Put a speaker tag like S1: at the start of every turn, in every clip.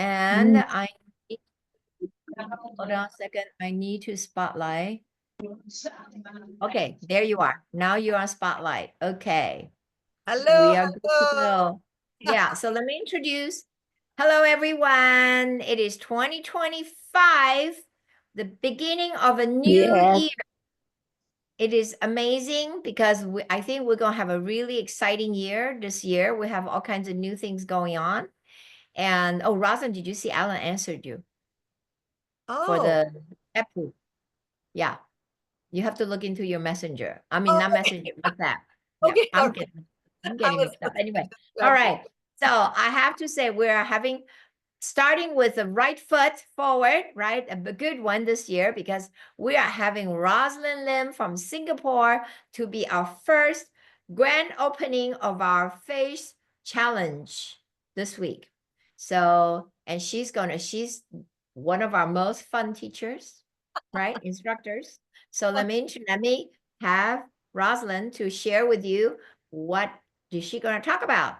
S1: And I hold on a second. I need to spotlight. Okay, there you are. Now you're on spotlight. Okay.
S2: Hello,
S1: We are good to
S2: hello.
S1: go. Yeah, so let me introduce. Hello, everyone. It is 2025, the beginning of a new
S3: Yes.
S1: year. It is amazing because I think we're going to have a really exciting year this year. We have all kinds of new things going on. And oh, Rosalind, did you see Alan answered you for
S2: Oh,
S1: the Apple? Yeah, you have to look into your messenger. I mean,
S2: oh,
S1: not messenger, WhatsApp. Yeah,
S2: okay,
S1: I'm
S2: okay.
S1: getting I'm
S2: I
S1: getting
S2: was
S1: mixed up.
S2: looking
S1: Anyway,
S2: at
S1: all
S2: the
S1: right. So I have to say we're having starting with the right foot forward, right? A good one this year because we are having Roslind Lim from Singapore to be our first grand opening of our face challenge this week. So, and she's one of our most fun teachers, right? Instructors. So let me have Rosalind to share with you what is she going to talk about.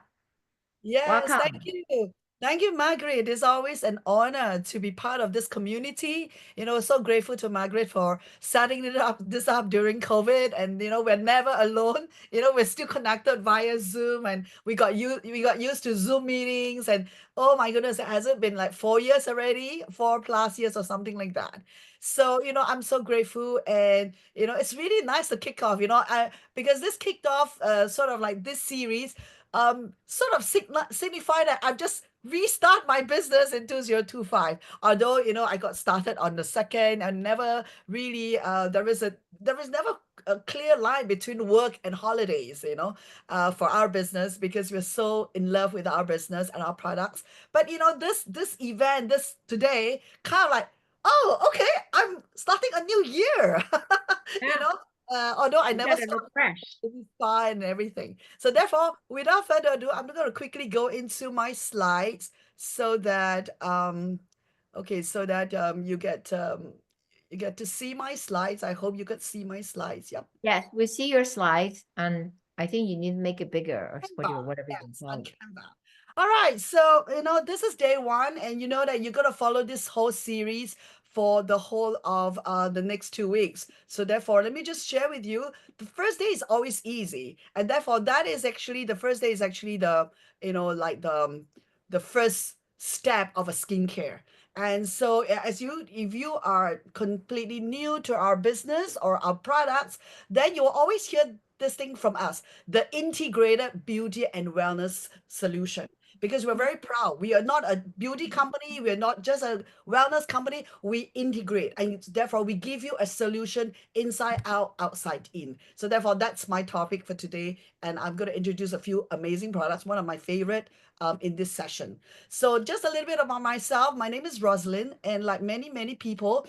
S2: Yes, thank
S1: Welcome.
S2: you. Thank you, Margaret. It is always an honor to be part of this community. So grateful to Margaret for setting this up during COVID. And we're never alone. We're still connected via Zoom, and we got used to Zoom meetings. And oh my goodness, has it been like 4 years already? 4+ years or something like that. So, I'm so grateful. And it's really nice to kick off, because this kicked off sort of like this series sort of signify that I've just restart my business in 2025. Although, I got started on the second and never really there is never a clear line between work and holidays, for our business, because we're so in love with our business and our products. But this event, this today, kind of like, oh, okay, I'm starting a new year. you
S1: Yeah,
S2: know although I
S1: you
S2: never
S1: got to
S2: stopped
S1: look fresh.
S2: fun and everything. So therefore, without further ado, I'm going to quickly go into my slides so that you get to see my slides. I hope you could see my slides. Yep.
S1: Yes, we see your slides, and I think you need to make it bigger or
S2: Canva.
S1: whatever you
S2: Yes, on
S1: call it.
S2: Canva. All right, so this is day one, and you know that you're gonna follow this whole series for the whole of the next 2 weeks. So therefore, let me just share with you. The first day is always easy, and therefore that is actually the first day is actually like the first step of a skincare. And so if you are completely new to our business or our products, then you'll always hear this thing from us, the integrated beauty and wellness solution. Because we're very proud. We are not a beauty company. We're not just a wellness company. We integrate. And therefore, we give you a solution inside out, outside in. So, therefore, that's my topic for today. And I'm going to introduce a few amazing products, one of my favorite in this session. So, just a little bit about myself. My name is Rosalind. And like many, many people,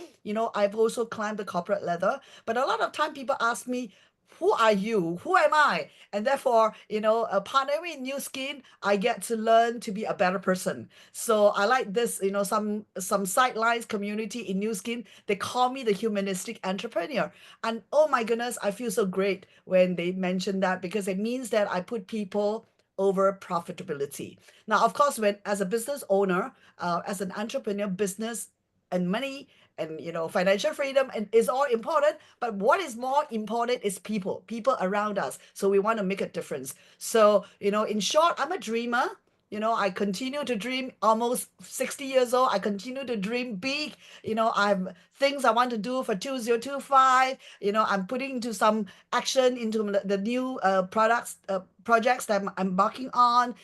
S2: I've also climbed the corporate ladder. But a lot of time people ask me, who are you? Who am I? And therefore, partnering in New Skin, I get to learn to be a better person. So I like this, some sidelines community in New Skin. They call me the humanistic entrepreneur. And oh my goodness, I feel so great when they mention that, because it means that I put people over profitability. Now, of course, when as a business owner, as an entrepreneur, business and money and financial freedom and is all important, but what is more important is people around us, so we want to make a difference. So in short, I'm a dreamer. I continue to dream. Almost 60 years old, I continue to dream big. I've things I want to do for 2025. I'm putting into some action into the new projects that I'm embarking on.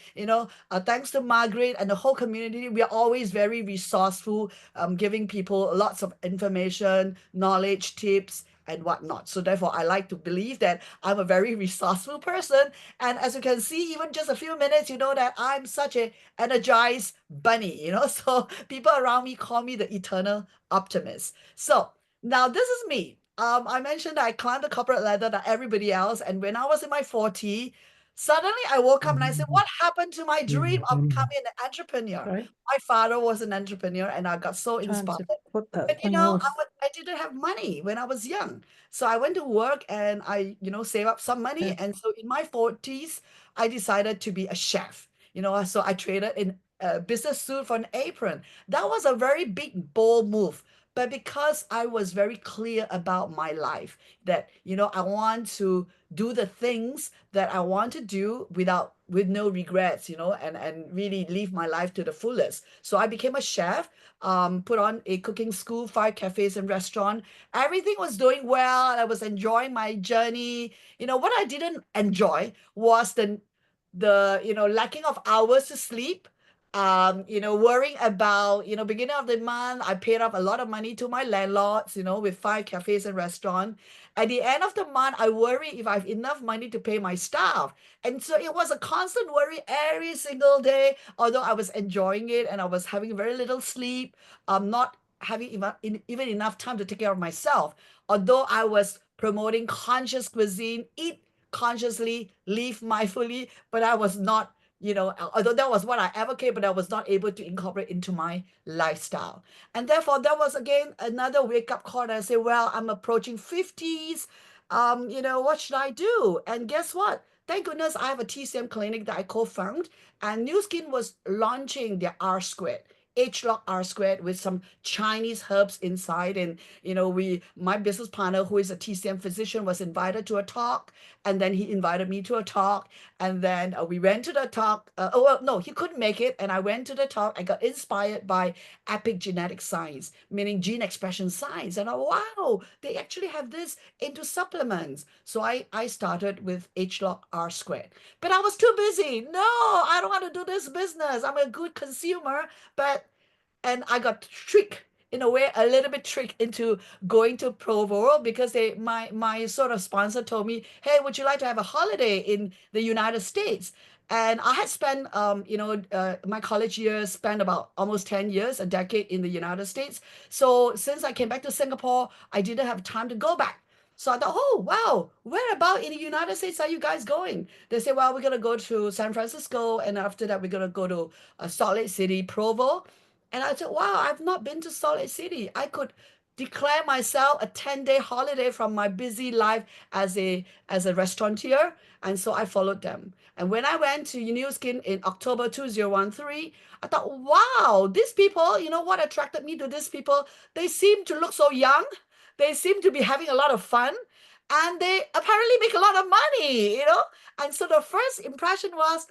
S2: Thanks to Margaret and the whole community, we are always very resourceful, giving people lots of information, knowledge, tips, and whatnot. So therefore, I like to believe that I'm a very resourceful person. And as you can see, even just a few minutes, you know that I'm such a energized bunny. So people around me call me the eternal optimist. So now this is me. I mentioned that I climbed the corporate ladder like everybody else, and when I was in my 40s, suddenly I woke up and I said, "What happened to my dream of becoming an entrepreneur?"
S1: Sorry,
S2: My father was an entrepreneur, and I got so
S1: trying
S2: inspired.
S1: to put the
S2: But
S1: thing was
S2: I didn't have money when I was young. So I went to work and I, save up some money.
S1: there.
S2: And so in my 40s, I decided to be a chef. So I traded in business suit for an apron. That was a very big, bold move. But because I was very clear about my life, that, I want to do the things that I want to do with no regrets, and really live my life to the fullest. So I became a chef, put on a cooking school, 5 cafes and restaurant. Everything was doing well. I was enjoying my journey. What I didn't enjoy was the lacking of hours to sleep, worrying about, beginning of the month, I paid off a lot of money to my landlords, with 5 cafes and restaurant. At the end of the month, I worry if I have enough money to pay my staff. And so it was a constant worry every single day, although I was enjoying it and I was having very little sleep, not having even enough time to take care of myself. Although I was promoting conscious cuisine, eat consciously, live mindfully, but I was not, although that was what I advocate, but I was not able to incorporate into my lifestyle. And therefore, that was again another wake up call. And I say, well, I'm approaching 50s. What should I do? And guess what? Thank goodness I have a TCM clinic that I co-found, and New Skin was launching their R squared. H-Lock R squared with some Chinese herbs inside. And, my business partner, who is a TCM physician, was invited to a talk. And then he invited me to a talk. And then we went to the talk. Oh, well, no, he couldn't make it. And I went to the talk. I got inspired by epigenetic science, meaning gene expression science. And wow, they actually have this into supplements. So I started with H-Lock R squared. But I was too busy. No, I don't want to do this business. I'm a good consumer, but and I got tricked in a way, a little bit tricked into going to Provo because my sort of sponsor told me, hey, would you like to have a holiday in the United States? And I had spent, my college years, spent about almost 10 years, a decade in the United States. So since I came back to Singapore, I didn't have time to go back. So I thought, oh, wow, where about in the United States are you guys going? They say, well, we're going to go to San Francisco. And after that, we're going to go to Salt Lake City, Provo. And I said, wow, I've not been to Salt Lake City. I could declare myself a 10-day holiday from my busy life as a restaurateur. And so I followed them. And when I went to New Skin in October 2013, I thought, wow, these people, what attracted me to these people? They seem to look so young. They seem to be having a lot of fun. And they apparently make a lot of money. And so the first impression was,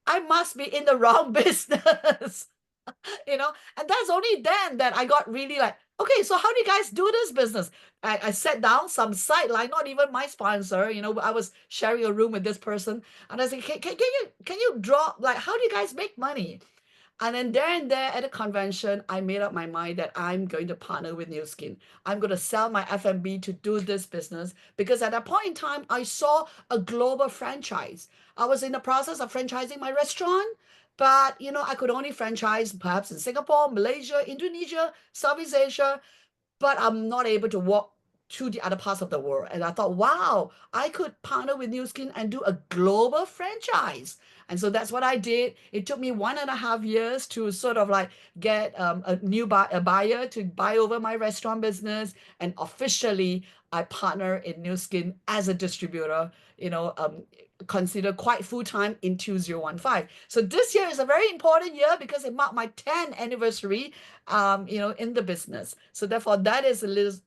S2: I must be in the wrong business. And that's only then that I got really like, okay, so how do you guys do this business? I sat down some sideline, not even my sponsor, I was sharing a room with this person, and I said, can you draw, like, how do you guys make money? And then there and there at the convention, I made up my mind that I'm going to partner with New Skin. I'm going to sell my F&B to do this business because at that point in time, I saw a global franchise. I was in the process of franchising my restaurant, but I could only franchise perhaps in Singapore, Malaysia, Indonesia, Southeast Asia, but I'm not able to walk to the other parts of the world. And I thought, wow, I could partner with New Skin and do a global franchise. And so that's what I did. It took me 1.5 years to sort of like get a buyer to buy over my restaurant business. And officially, I partner in New Skin as a distributor, considered quite full time in 2015. So this year is a very important year because it marked my 10th anniversary in the business. So therefore, that is a little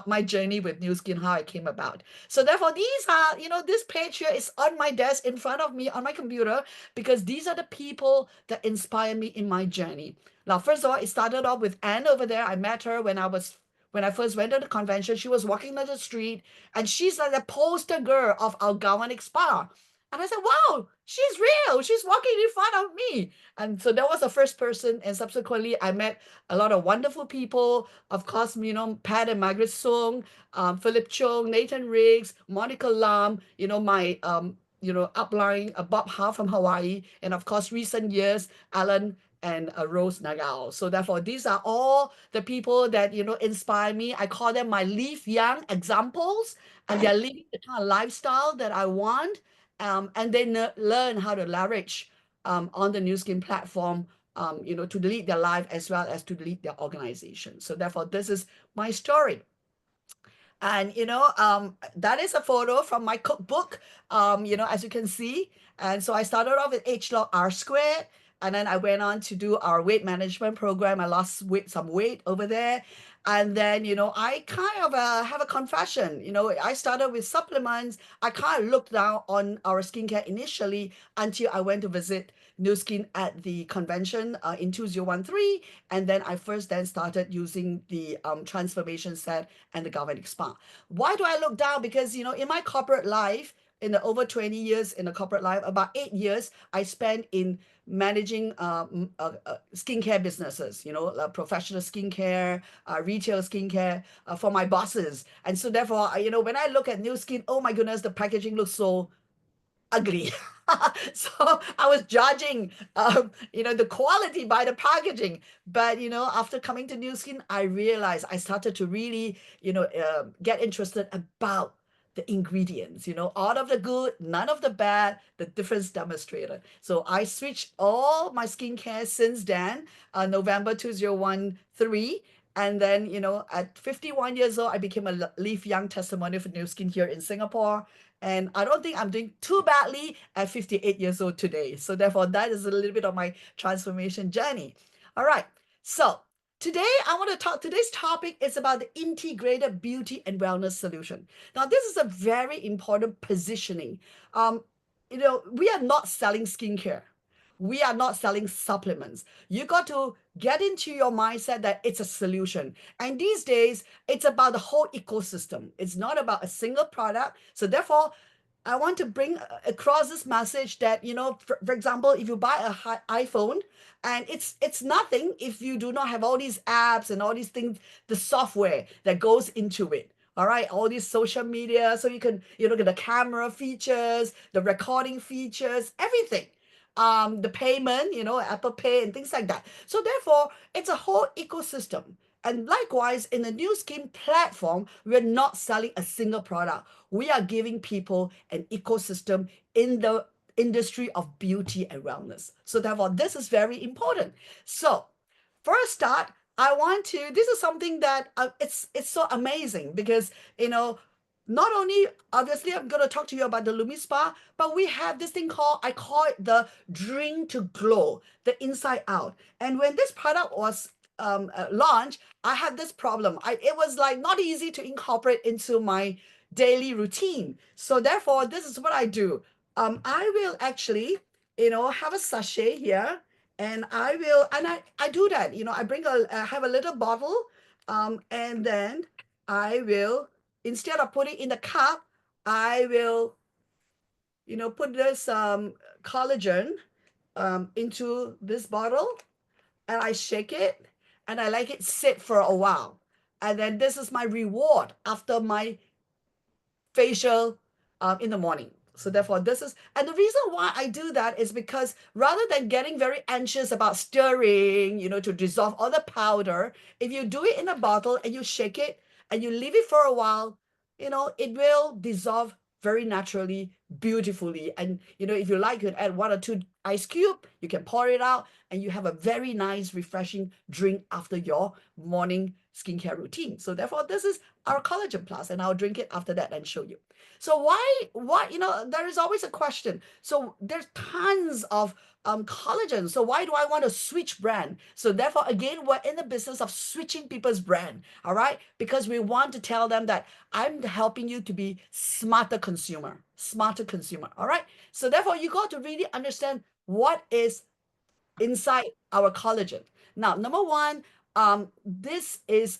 S2: my journey with New Skin, how I came about. So therefore, these are, this page here is on my desk in front of me on my computer because these are the people that inspire me in my journey. Now, first of all, it started off with Anne over there. I met her when I first went to the convention. She was walking down the street and she's like the poster girl of our Galvanic Spa. And I said, wow, she's real. She's walking in front of me. And so that was the first person. And subsequently, I met a lot of wonderful people. Of course, Pat and Margaret Song, Philip Chung, Nathan Riggs, Monica Lam, my, upline, Bob Ha from Hawaii. And of course, recent years, Alan and Rose Nagao. So therefore, these are all the people that, inspire me. I call them my live young examples, and they're living the kind of lifestyle that I want. And they learn how to leverage on the New Skin platform, to lead their life as well as to lead their organization. So therefore, this is my story. And that is a photo from my cookbook, as you can see. And so I started off with H log R squared. and then I went on to do our weight management program. I lost some weight over there. And then, I kind of have a confession. I started with supplements. I kind of looked down on our skincare initially until I went to visit New Skin at the convention in 2013. And then I first then started using the transformation set and the galvanic spa. Why do I look down? Because, in my corporate life, in the over 20 years in the corporate life, about 8 years I spent in managing skincare businesses, professional skincare, retail skincare for my bosses. And so therefore, when I look at New Skin, oh my goodness, the packaging looks so ugly. So I was judging, the quality by the packaging. But, after coming to New Skin, I realized I started to really, get interested about the ingredients, all of the good, none of the bad, the difference demonstrated. So I switched all my skincare since then, November 2013. And then, at 51 years old, I became a Leaf Young testimonial for New Skin here in Singapore. And I don't think I'm doing too badly at 58 years old today. So therefore, that is a little bit of my transformation journey. All right. So today I want to today's topic is about the integrated beauty and wellness solution. Now, this is a very important positioning. Um, we are not selling skincare. We are not selling supplements. You got to get into your mindset that it's a solution. And these days, it's about the whole ecosystem. It's not about a single product. So therefore, I want to bring across this message that, for example, if you buy iPhone, and it's nothing if you do not have all these apps and all these things, the software that goes into it. All right, all these social media, so you can, look at the camera features, the recording features, everything, the payment, Apple Pay and things like that. So therefore, it's a whole ecosystem. And likewise, in the New Skin platform, we're not selling a single product. We are giving people an ecosystem in the industry of beauty and wellness. So therefore, this is very important. So for a start, I want to. This is something that it's so amazing because not only obviously I'm going to talk to you about the Lumi Spa, but we have this thing called, I call it the Drink to Glow, the Inside Out. And when this product was launched, I had this problem. It was like not easy to incorporate into my daily routine. So therefore, this is what I do. I will actually, have a sachet here, and I do that. I I have a little bottle, and then I will, instead of putting in the cup, I will, put this collagen into this bottle, and I shake it, and I let it sit for a while. And then this is my reward after my facial in the morning. So therefore, this is, and the reason why I do that is because rather than getting very anxious about stirring, to dissolve all the powder, if you do it in a bottle and you shake it and you leave it for a while, it will dissolve very naturally, beautifully. And, if you like, you can add 1 or 2 ice cube, you can pour it out, and you have a very nice, refreshing drink after your morning skincare routine. So therefore, this is our collagen plus, and I'll drink it after that and show you. So why, there is always a question. So there's tons of collagen. So why do I want to switch brand? So therefore, again, we're in the business of switching people's brand, all right? Because we want to tell them that I'm helping you to be smarter consumer, all right? So therefore, you got to really understand what is inside our collagen. Now, number one, this is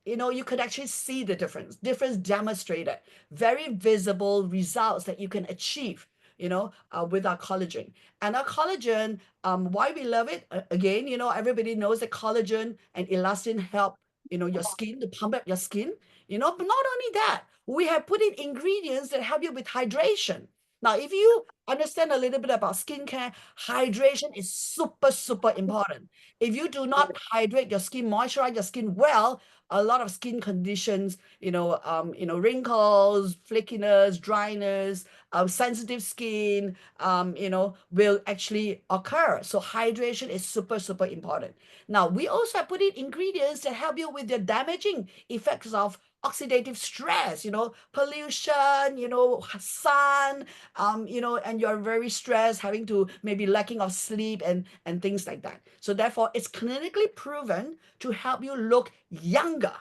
S2: you could actually see the difference demonstrated, very visible results that you can achieve, with our collagen. And our collagen, why we love it, again, everybody knows that collagen and elastin help, your skin to pump up your skin, but not only that, we have put in ingredients that help you with hydration. Now, if you understand a little bit about skincare, hydration is super, super important. If you do not hydrate your skin, moisturize your skin well, a lot of skin conditions, wrinkles, flakiness, dryness, sensitive skin, will actually occur. So hydration is super, super important. Now, we also put in ingredients that help you with the damaging effects of oxidative stress, pollution, sun, and you're very stressed, having to maybe lacking of sleep and things like that. So therefore, it's clinically proven to help you look younger.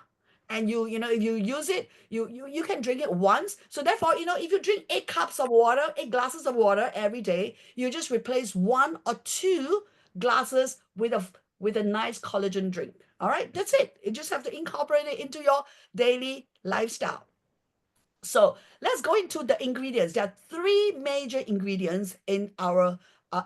S2: And if you use it, you can drink it once. So therefore, if you drink 8 cups of water, 8 glasses of water every day, you just replace 1 or 2 glasses with a nice collagen drink. All right, that's it. You just have to incorporate it into your daily lifestyle. So let's go into the ingredients. There are 3 major ingredients in our,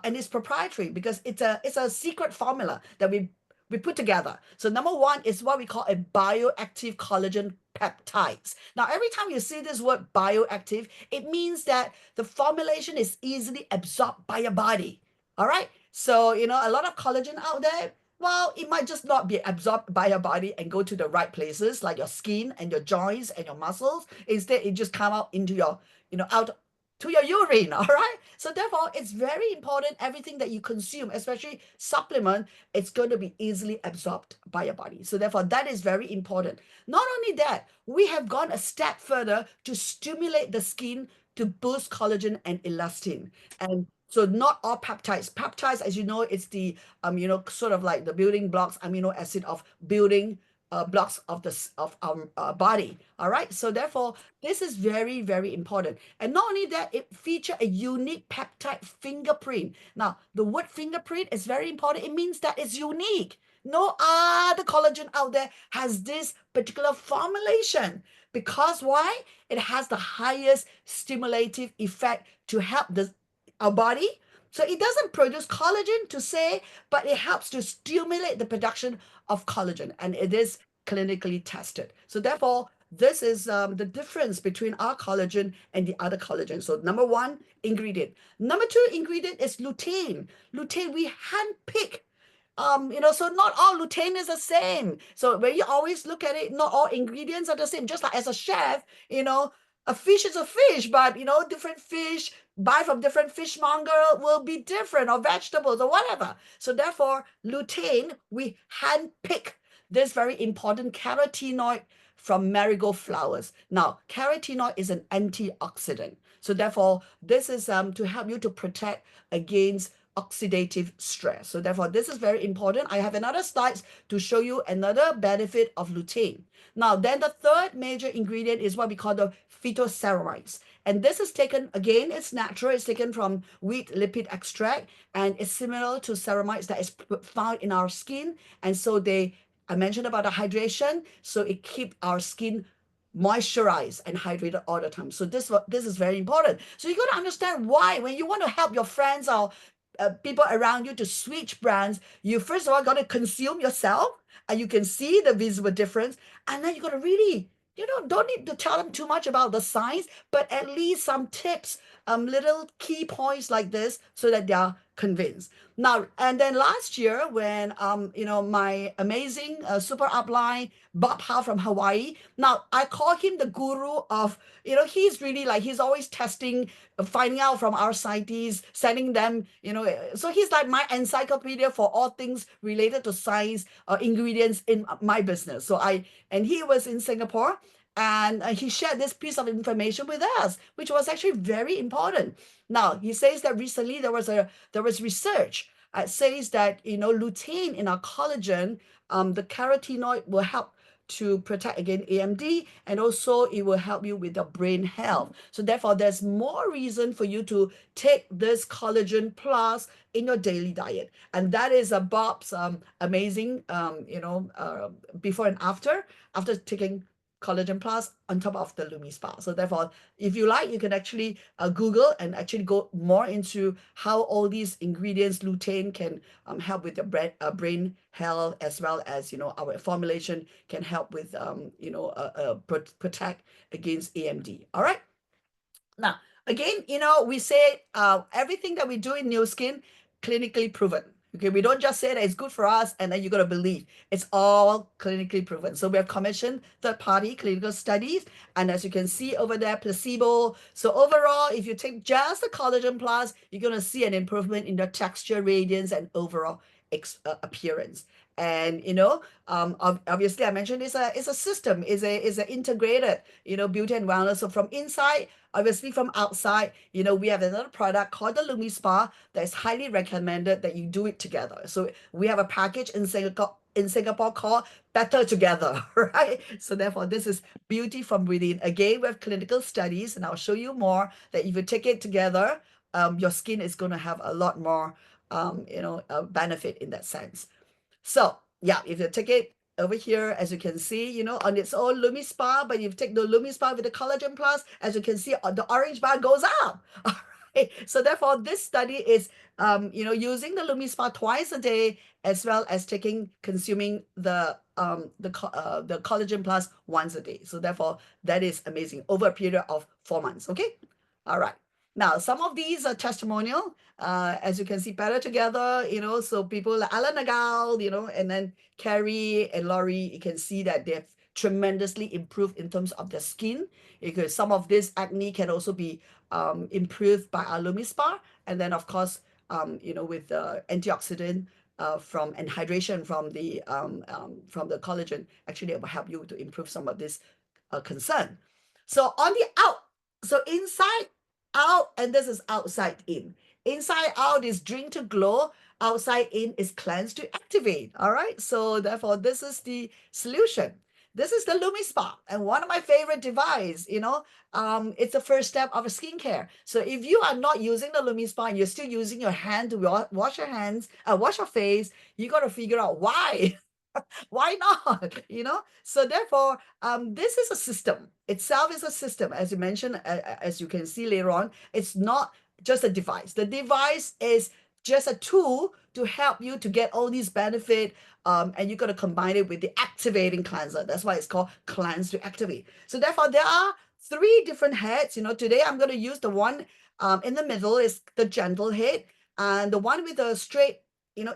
S2: and it's proprietary because it's a secret formula that we put together. So number one is what we call a bioactive collagen peptides. Now, every time you see this word bioactive, it means that the formulation is easily absorbed by your body. All right. So, a lot of collagen out there, well, it might just not be absorbed by your body and go to the right places like your skin and your joints and your muscles. Instead, it just come out into your, out to your urine. All right. So therefore, it's very important everything that you consume, especially supplement, it's going to be easily absorbed by your body. So therefore, that is very important. Not only that, we have gone a step further to stimulate the skin to boost collagen and elastin. And so not all peptides. Peptides, as you know, it's the sort of like the building blocks, amino acid of building blocks of our body. All right. So therefore, this is very, very important. And not only that, it features a unique peptide fingerprint. Now, the word fingerprint is very important. It means that it's unique. No other collagen out there has this particular formulation. Because why? It has the highest stimulative effect to help our body. So it doesn't produce collagen to say, but it helps to stimulate the production of collagen, and it is clinically tested. So therefore, this is the difference between our collagen and the other collagen. So number one ingredient. Number two ingredient is lutein. Lutein, we handpick so not all lutein is the same. So when you always look at it, not all ingredients are the same. Just like as a chef, a fish is a fish, but different fish buy from different fishmonger will be different, or vegetables or whatever. So therefore, lutein, we handpick this very important carotenoid from marigold flowers. Now, carotenoid is an antioxidant. So therefore, this is to help you to protect against oxidative stress. So therefore, this is very important. I have another slide to show you another benefit of lutein. Now, then the third major ingredient is what we call the phytoceramides. And this is taken, again, it's natural. It's taken from wheat lipid extract, and it's similar to ceramides that is found in our skin. And so I mentioned about the hydration, so it keeps our skin moisturized and hydrated all the time. So this is very important. So you got to understand why when you want to help your friends or people around you to switch brands, you first of all got to consume yourself, and you can see the visible difference. And then you got to really, don't need to tell them too much about the science, but at least some tips, little key points like this, so that they are convinced. Now, and then last year when my amazing super upline Bob Howe from Hawaii. Now I call him the guru of, he's really like, he's always testing, finding out from our scientists, sending them, so he's like my encyclopedia for all things related to science, ingredients in my business. And he was in Singapore, and he shared this piece of information with us, which was actually very important. Now, he says that recently there was research says that, lutein in our collagen, the carotenoid will help to protect against AMD, and also it will help you with your brain health. So therefore, there's more reason for you to take this collagen plus in your daily diet. And that is Bob's amazing, before and after taking collagen plus on top of the Lumi Spa. So therefore, if you like, you can actually Google and actually go more into how all these ingredients, lutein, can help with your brain health, as well as, our formulation can help with, protect against AMD. All right. Now, again, we say everything that we do in New Skin, clinically proven. Okay, we don't just say that it's good for us and then you're going to believe. It's all clinically proven. So we have commissioned third-party clinical studies. And as you can see over there, placebo. So overall, if you take just the collagen plus, you're going to see an improvement in your texture, radiance, and overall appearance. And obviously I mentioned it's a system, is a integrated, beauty and wellness. So from inside, obviously from outside, we have another product called the Lumi Spa that is highly recommended that you do it together. So we have a package in Singapore called Better Together, right? So therefore, this is beauty from within. Again, we have clinical studies, and I'll show you more that if you take it together, your skin is going to have a lot more, benefit in that sense. So yeah, if you take it over here, as you can see, on its own Lumi Spa, but you take the Lumi Spa with the Collagen Plus, as you can see, the orange bar goes up. All right. So therefore, this study is, using the Lumi Spa twice a day, as well as consuming the Collagen Plus once a day. So therefore, that is amazing over a period of 4 months. Okay. All right. Now, some of these are testimonial, as you can see, better together, so people like Alan Nagal, and then Carrie and Laurie, you can see that they've tremendously improved in terms of their skin, because some of this acne can also be improved by our Lumi Spa. And then, of course, with the antioxidant and hydration from the collagen, actually it will help you to improve some of this concern. So on the out, so inside out, and this is outside in. Inside out is drink to glow. Outside in is cleanse to activate. All right. So therefore, this is the solution. This is the Lumi Spa, and one of my favorite device. It's the first step of a skincare. So if you are not using the Lumi Spa and you're still using your hand to wash your hands, wash your face, you got to figure out why. Why not? So therefore, this is a system itself, is a system, as you mentioned, as you can see later on. It's not just a device. The device is just a tool to help you to get all these benefit, and you got to combine it with the activating cleanser. That's why it's called cleanse to activate. So therefore, there are 3 different heads. Today I'm going to use the one in the middle, is the gentle head, and the one with the straight,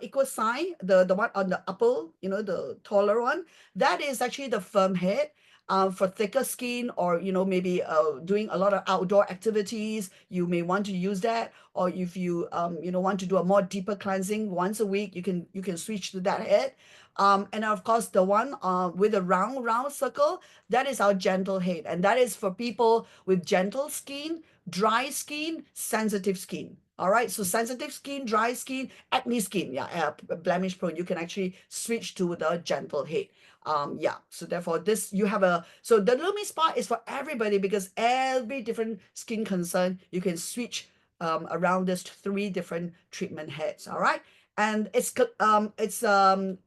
S2: equal sign, the one on the upper, the taller one, that is actually the firm head. For thicker skin, or maybe doing a lot of outdoor activities, you may want to use that. Or if you want to do a more deeper cleansing once a week, you can switch to that head. And of course, the one with a round circle, that is our gentle head, and that is for people with gentle skin, dry skin, sensitive skin. All right, so sensitive skin, dry skin, acne skin, yeah, blemish prone, you can actually switch to the gentle head. Yeah, so therefore so the Lumi Spa is for everybody, because every different skin concern, you can switch around this 3 different treatment heads. All right, and it's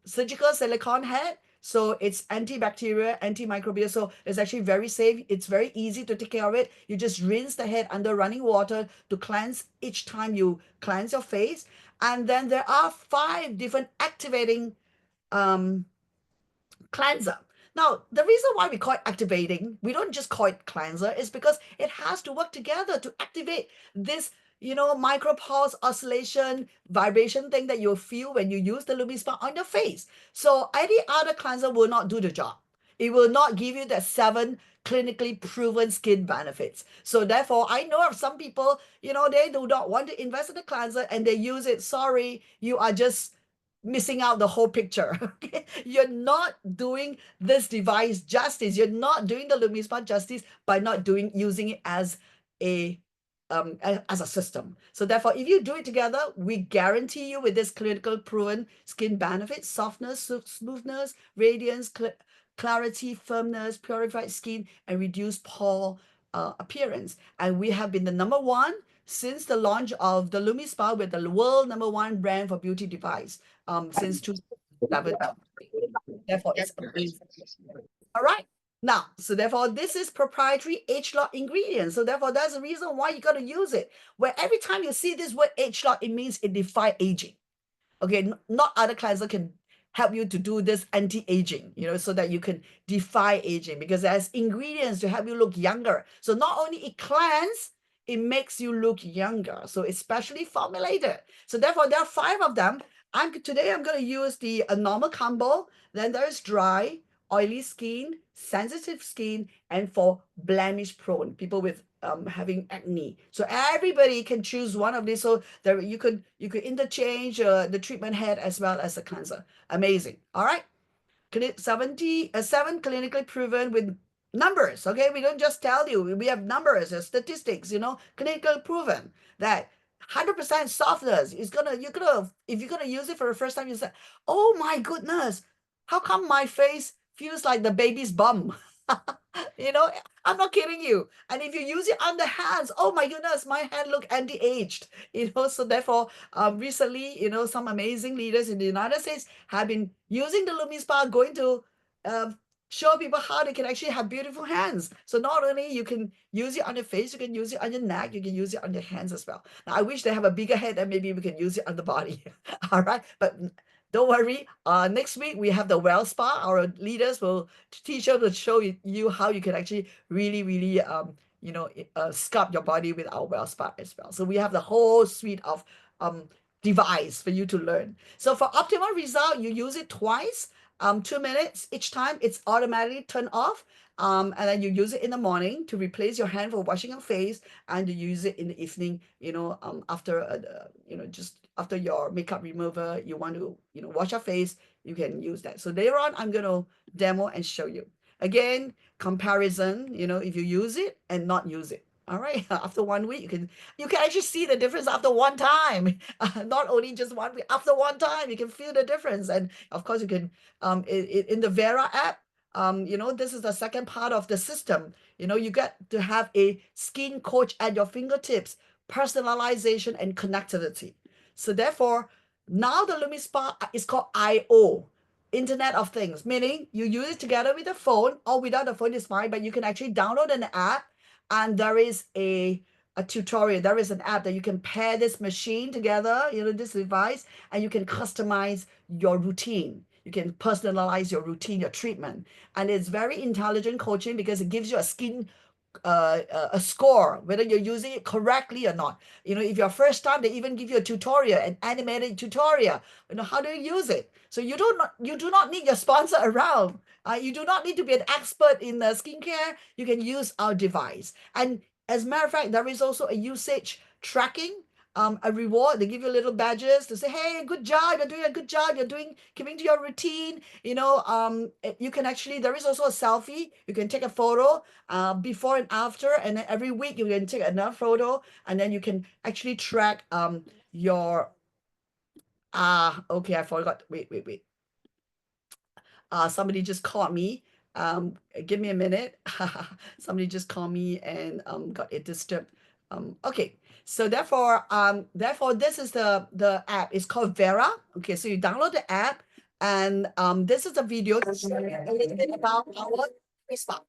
S2: surgical silicone head. So it's antibacterial, antimicrobial. So it's actually very safe. It's very easy to take care of it. You just rinse the head under running water to cleanse each time you cleanse your face. And then there are 5 different activating cleanser. Now, the reason why we call it activating, we don't just call it cleanser, is because it has to work together to activate this, micropulse oscillation vibration thing that you'll feel when you use the Lumi Spa on your face. So any other cleanser will not do the job. It will not give you the 7 clinically proven skin benefits. So therefore, I know of some people, they do not want to invest in the cleanser and they use it. Sorry, you are just missing out the whole picture. Okay? You're not doing this device justice. You're not doing the Lumi Spa justice by not using it as a system. So therefore, if you do it together, we guarantee you with this clinical proven skin benefits: softness, smoothness, radiance, clarity, firmness, purified skin, and reduced pore appearance. And we have been the #1 since the launch of the Lumi Spa. With the world #1 brand for beauty device since 2007. Therefore, it's amazing. All right. Now, so therefore, this is proprietary age-lock ingredients. So therefore, that's the reason why you got to use it. Where every time you see this word age-lock, it means it defies aging. Okay, not other cleanser can help you to do this anti-aging, so that you can defy aging, because there's ingredients to help you look younger. So not only it cleanses, it makes you look younger. So it's specially formulated. So therefore, there are 5 of them. Today I'm going to use the normal combo. Then there is dry, oily skin, sensitive skin, and for blemish prone people with having acne. So everybody can choose one of these. So there you could interchange the treatment head as well as the cleanser. Amazing. All right. 7 clinically proven with numbers. Okay, we don't just tell you, we have numbers and statistics, clinical proven that 100% softness is gonna you're gonna if you're gonna use it for the first time, you say, oh my goodness, how come my face feels like the baby's bum? you know I'm not kidding you. And if you use it on the hands, oh my goodness, my hand look anti-aged. So therefore, recently, some amazing leaders in the United States have been using the LumiSpa, going to um, show people how they can actually have beautiful hands. So not only you can use it on your face, you can use it on your neck, you can use it on your hands as well. Now I wish they have a bigger head, and maybe we can use it on the body. All right, but don't worry. Next week we have the Well Spa. Our leaders will teach you to show you how you can actually really, really, sculpt your body with our Well Spa as well. So we have the whole suite of um device for you to learn. So for optimal result, you use it twice, 2 minutes each time. It's automatically turned off. And then you use it in the morning to replace your hand for washing your face, and you use it in the evening, after just after your makeup remover, you want to, wash your face, you can use that. So later on, I'm going to demo and show you. Again, comparison, if you use it and not use it. All right. After 1 week, you can actually see the difference after one time. Not only just 1 week, after one time, you can feel the difference. And of course, you can in the Vera app, this is the second part of the system. You get to have a skin coach at your fingertips, personalization and connectivity. So therefore, now the LumiSpa is called IO, Internet of Things, meaning you use it together with the phone, or without the phone is fine, but you can actually download an app, and there is a tutorial. There is an app that you can pair this machine together, this device, and you can customize your routine. You can personalize your routine, your treatment. And it's very intelligent coaching because it gives you a score, whether you're using it correctly or not. If you're first time, they even give you a tutorial, an animated tutorial. How do you use it? So you do not need your sponsor around. You do not need to be an expert in skincare. You can use our device. And as a matter of fact, there is also a usage tracking, a reward. They give you little badges to say, hey, good job, you're doing a good job, you're doing keeping to your routine. You can actually, there is also a selfie. You can take a photo before and after, and then every week you can take another photo, and then you can actually track your okay, I forgot. Wait. Somebody just called me. Give me a minute. Somebody just called me and got it disturbed. Okay. So therefore this is the app. It's called Vera. Okay, so you download the app, and this is a video to show you a little bit about our response.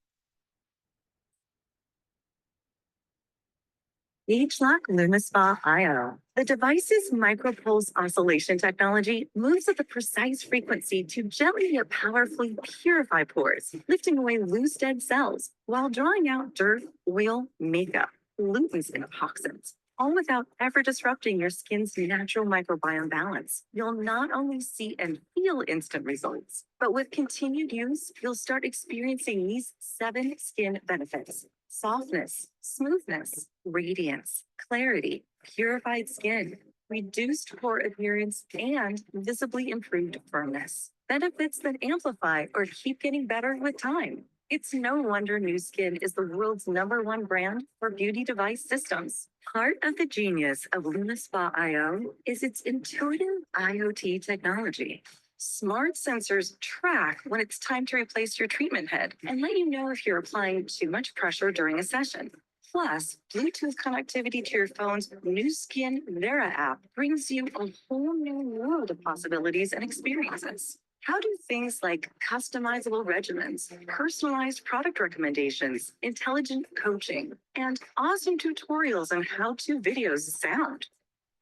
S3: H-Lock LumiSpa IO. The device's micropulse oscillation technology moves at a precise frequency to gently yet powerfully purify pores, lifting away loose dead cells while drawing out dirt, oil, makeup, pollutants, and toxins, all without ever disrupting your skin's natural microbiome balance. You'll not only see and feel instant results, but with continued use, you'll start experiencing these 7 skin benefits: softness, smoothness, radiance, clarity, purified skin, reduced pore appearance, and visibly improved firmness. Benefits that amplify or keep getting better with time. It's no wonder Nu Skin is the world's #1 brand for beauty device systems. Part of the genius of LumiSpa IO is its intuitive IoT technology. Smart sensors track when it's time to replace your treatment head and let you know if you're applying too much pressure during a session. Plus, Bluetooth connectivity to your phone's Nu Skin Vera app brings you a whole new world of possibilities and experiences. How do things like customizable regimens, personalized product recommendations, intelligent coaching, and awesome tutorials and how-to videos sound?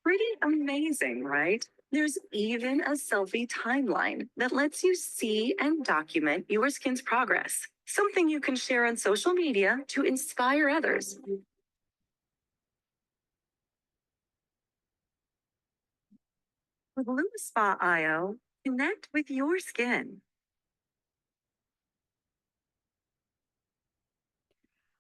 S3: Pretty amazing, right? There's even a selfie timeline that lets you see and document your skin's progress, something you can share on social media to inspire others. With LumiSpa IO, connect with your skin.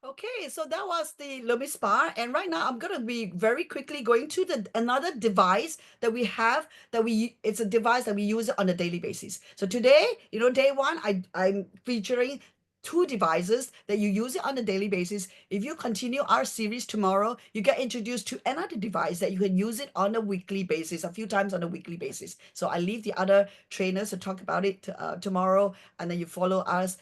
S2: Okay, so that was the Lumi Spa, and right now I'm gonna be very quickly going to the another device that we have that it's a device that we use on a daily basis. So today, day one, I'm featuring two devices that you use it on a daily basis. If you continue our series tomorrow, you get introduced to another device that you can use it on a weekly basis, a few times on a weekly basis. So I leave the other trainers to talk about it tomorrow, and then you follow us,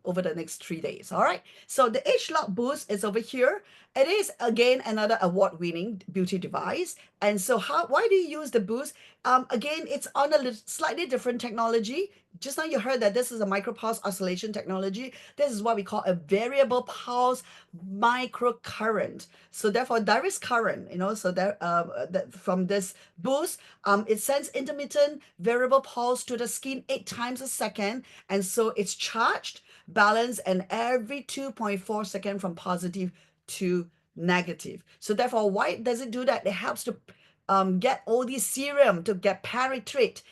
S2: over the next 3 days. All right. So the Age Lock Boost is over here. It is again another award-winning beauty device. And so why do you use the Boost? Again, it's on a slightly different technology. Just now you heard that this is a micropulse oscillation technology. This is what we call a variable pulse microcurrent. So therefore, there is current, so that from this Boost, it sends intermittent variable pulse to the skin 8 times a second. And so it's charged, balance, and every 2.4 seconds from positive to negative. So therefore, why does it do that? It helps to get all these serum to penetrate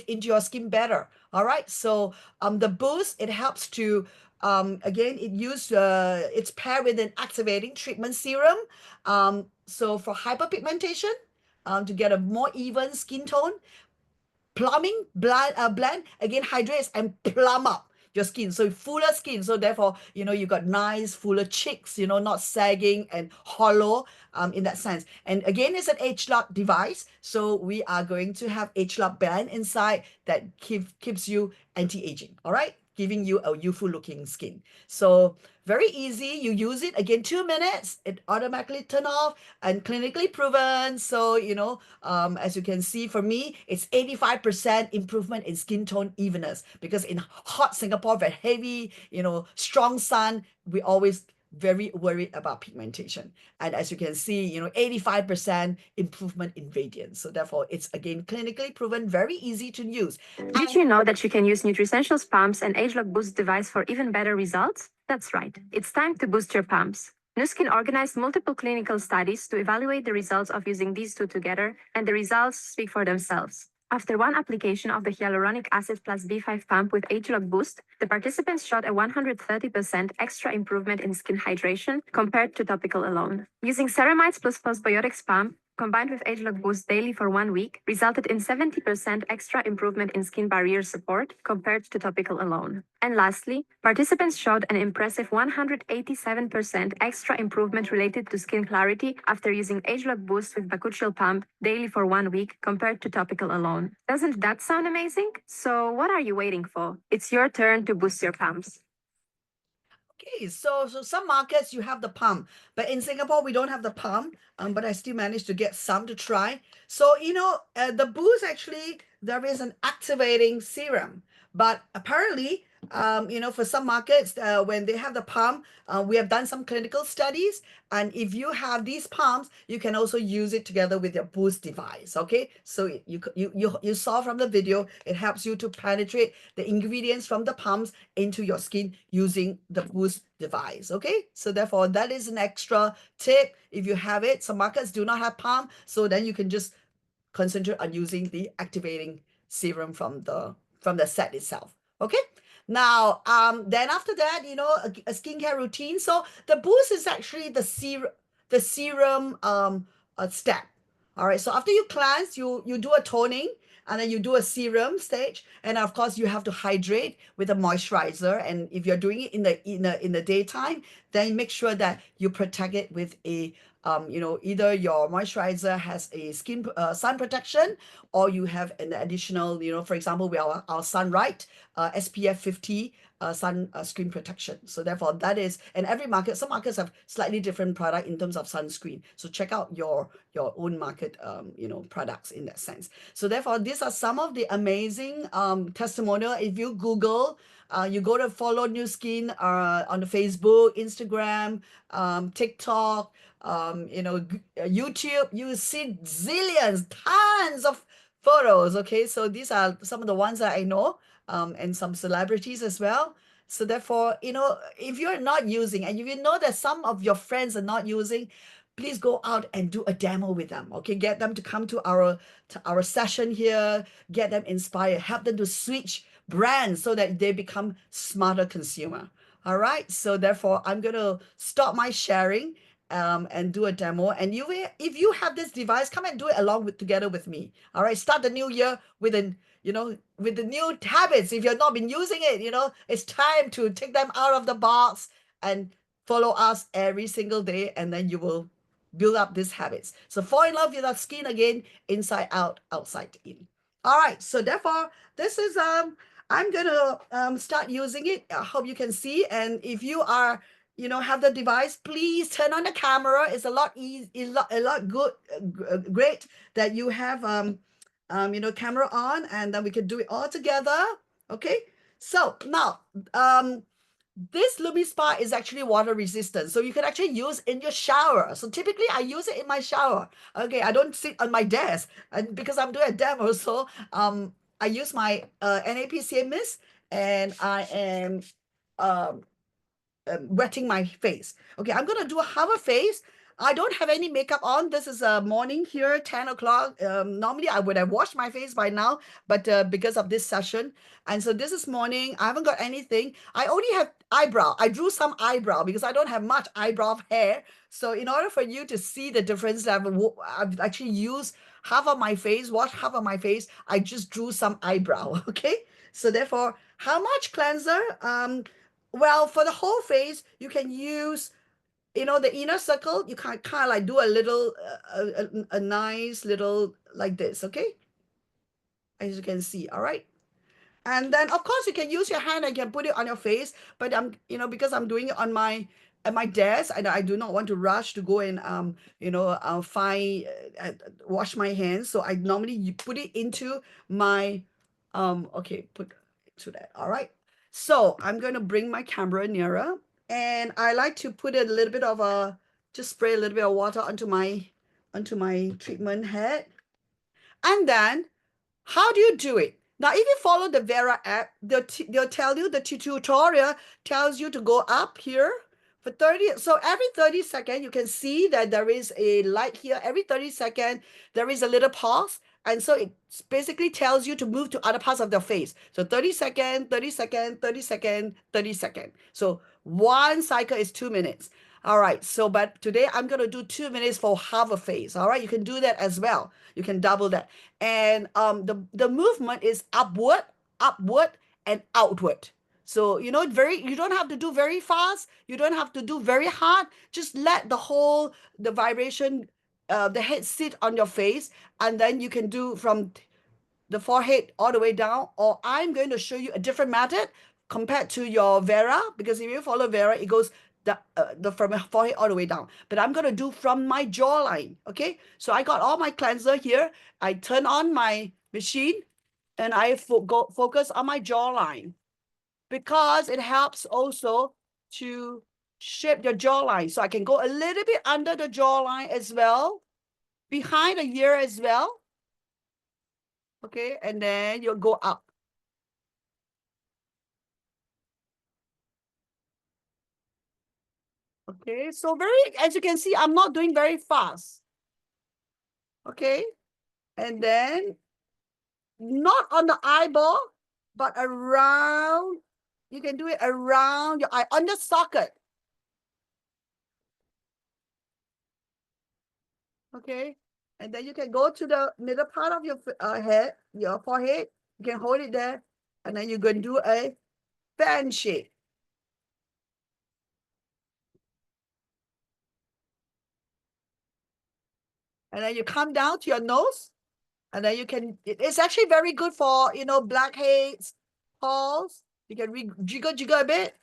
S2: into your skin better. All right. So the Boost, it helps to again, it's paired with an activating treatment serum. So for hyperpigmentation, to get a more even skin tone, plumbing blend again hydrates and plumb up your skin, so fuller skin, so therefore you got nice fuller cheeks, not sagging and hollow, in that sense. And again, it's an age lock device, so we are going to have age lock band inside that keeps you anti-aging, all right, giving you a youthful looking skin. So very easy. You use it again, 2 minutes, it automatically turn off, and clinically proven. So as you can see, for me, it's 85% improvement in skin tone evenness, because in hot Singapore, very heavy, strong sun, we always very worried about pigmentation. And as you can see, 85% improvement in radiance. So therefore, it's again clinically proven, very easy to use.
S4: Did you know that you can use Nutricentials pumps and AgeLock Boost device for even better results? That's right. It's time to boost your pumps. Nuskin organized multiple clinical studies to evaluate the results of using these two together, and the results speak for themselves. After one application of the hyaluronic acid plus B5 pump with AgeLock Boost, the participants showed a 130% extra improvement in skin hydration compared to topical alone. Using ceramides plus postbiotics pump, combined with AgeLock Boost daily for 1 week, resulted in 70% extra improvement in skin barrier support compared to topical alone. And lastly, participants showed an impressive 187% extra improvement related to skin clarity after using AgeLock Boost with bakuchiol pump daily for 1 week compared to topical alone. Doesn't that sound amazing? So what are you waiting for? It's your turn to boost your pumps.
S2: Okay, so some markets you have the pump, but in Singapore we don't have the pump. But I still managed to get some to try. So the Boost, actually there is an activating serum, but apparently for some markets, when they have the pump, we have done some clinical studies, and if you have these pumps, you can also use it together with your Boost device. Okay, so you saw from the video, it helps you to penetrate the ingredients from the pumps into your skin using the Boost device. Okay, so therefore that is an extra tip if you have it. Some markets do not have pump, so then you can just concentrate on using the activating serum from the set itself. Okay, now then after that, a skincare routine. So the Boost is actually the serum step. All right, so after you cleanse, you do a toning, and then you do a serum stage, and of course you have to hydrate with a moisturizer. And if you're doing it in the daytime, then make sure that you protect it with a either your moisturizer has a sun protection, or you have an additional, for example, we are our Sunlight SPF 50 sun screen protection. So therefore that is, and some markets have slightly different product in terms of sunscreen. So check out your own market, products in that sense. So therefore, these are some of the amazing testimonial. If you Google, you go to follow Nu Skin on the Facebook, Instagram, TikTok, YouTube, you see zillions, tons of photos. Okay, so these are some of the ones that I know, and some celebrities as well. So therefore, if you're not using, and if you know that some of your friends are not using, please go out and do a demo with them. Okay, get them to come to our session here, get them inspired, help them to switch brands so that they become smarter consumer. All right, so therefore I'm going to stop my sharing and do a demo. And if you have this device, come and do it together with me. All right, start the new year with with the new habits. If you've not been using it, it's time to take them out of the box and follow us every single day, and then you will build up these habits. So fall in love with our skin again, inside out, outside in. All right, so therefore this is I'm gonna start using it. I hope you can see. And if you are, have the device, please turn on the camera. It's a lot easy, a lot good, great that you have camera on, and then we can do it all together. Okay. So now this LumiSpa is actually water resistant, so you can actually use in your shower. So typically I use it in my shower. Okay, I don't sit on my desk, and because I'm doing a demo, so I use my NAPCA mist, and I am um wetting my face. Okay, I'm gonna do a hover face. I don't have any makeup on. This is a morning here, 10 o'clock. Normally I would have washed my face by now, but because of this session. And so this is morning. I haven't got anything. I only have eyebrow. I drew some eyebrow because I don't have much eyebrow hair. So in order for you to see the difference, I've actually used half of my face, washed half of my face. I just drew some eyebrow, okay? So therefore, how much cleanser? Well, for the whole face, you can use, the inner circle. You can kind of like do a little, a nice little like this, okay? As you can see, all right? And then, of course, you can use your hand and you can put it on your face. But because I'm doing it on at my desk, and I do not want to rush to go and wash my hands. So I normally put it into my okay, put to that. All right. So I'm going to bring my camera nearer, and I like to put a little bit of just spray a little bit of water onto my treatment head, and then how do you do it? Now, if you follow the Vera app, they'll tell you, the tutorial tells you to go up here for 30. So every 30 seconds, you can see that there is a light here. Every 30 seconds, there is a little pause. And so it basically tells you to move to other parts of the face. So 30 seconds, 30 seconds, 30 seconds, 30 seconds. So one cycle is 2 minutes. All right, so but today I'm going to do 2 minutes for half a face. All right, you can do that as well. You can double that. And the movement is upward, and outward. So, you don't have to do very fast. You don't have to do very hard. Just let the vibration, the head sit on your face, and then you can do from the forehead all the way down. Or I'm going to show you a different method compared to your Vera, because if you follow Vera, it goes from my forehead all the way down. But I'm going to do from my jawline, okay? So I got all my cleanser here. I turn on my machine, and I focus on my jawline, because it helps also to shape your jawline. So I can go a little bit under the jawline as well, behind the ear as well, okay? And then you'll go up. Okay, so as you can see, I'm not doing very fast. Okay, and then not on the eyeball, but around. You can do it around your eye, on the socket. Okay, and then you can go to the middle part of your head, your forehead. You can hold it there, and then you're going to do a fan shape. And then you come down to your nose, and then you can, it's actually very good for, blackheads, paws. You can jiggle a bit,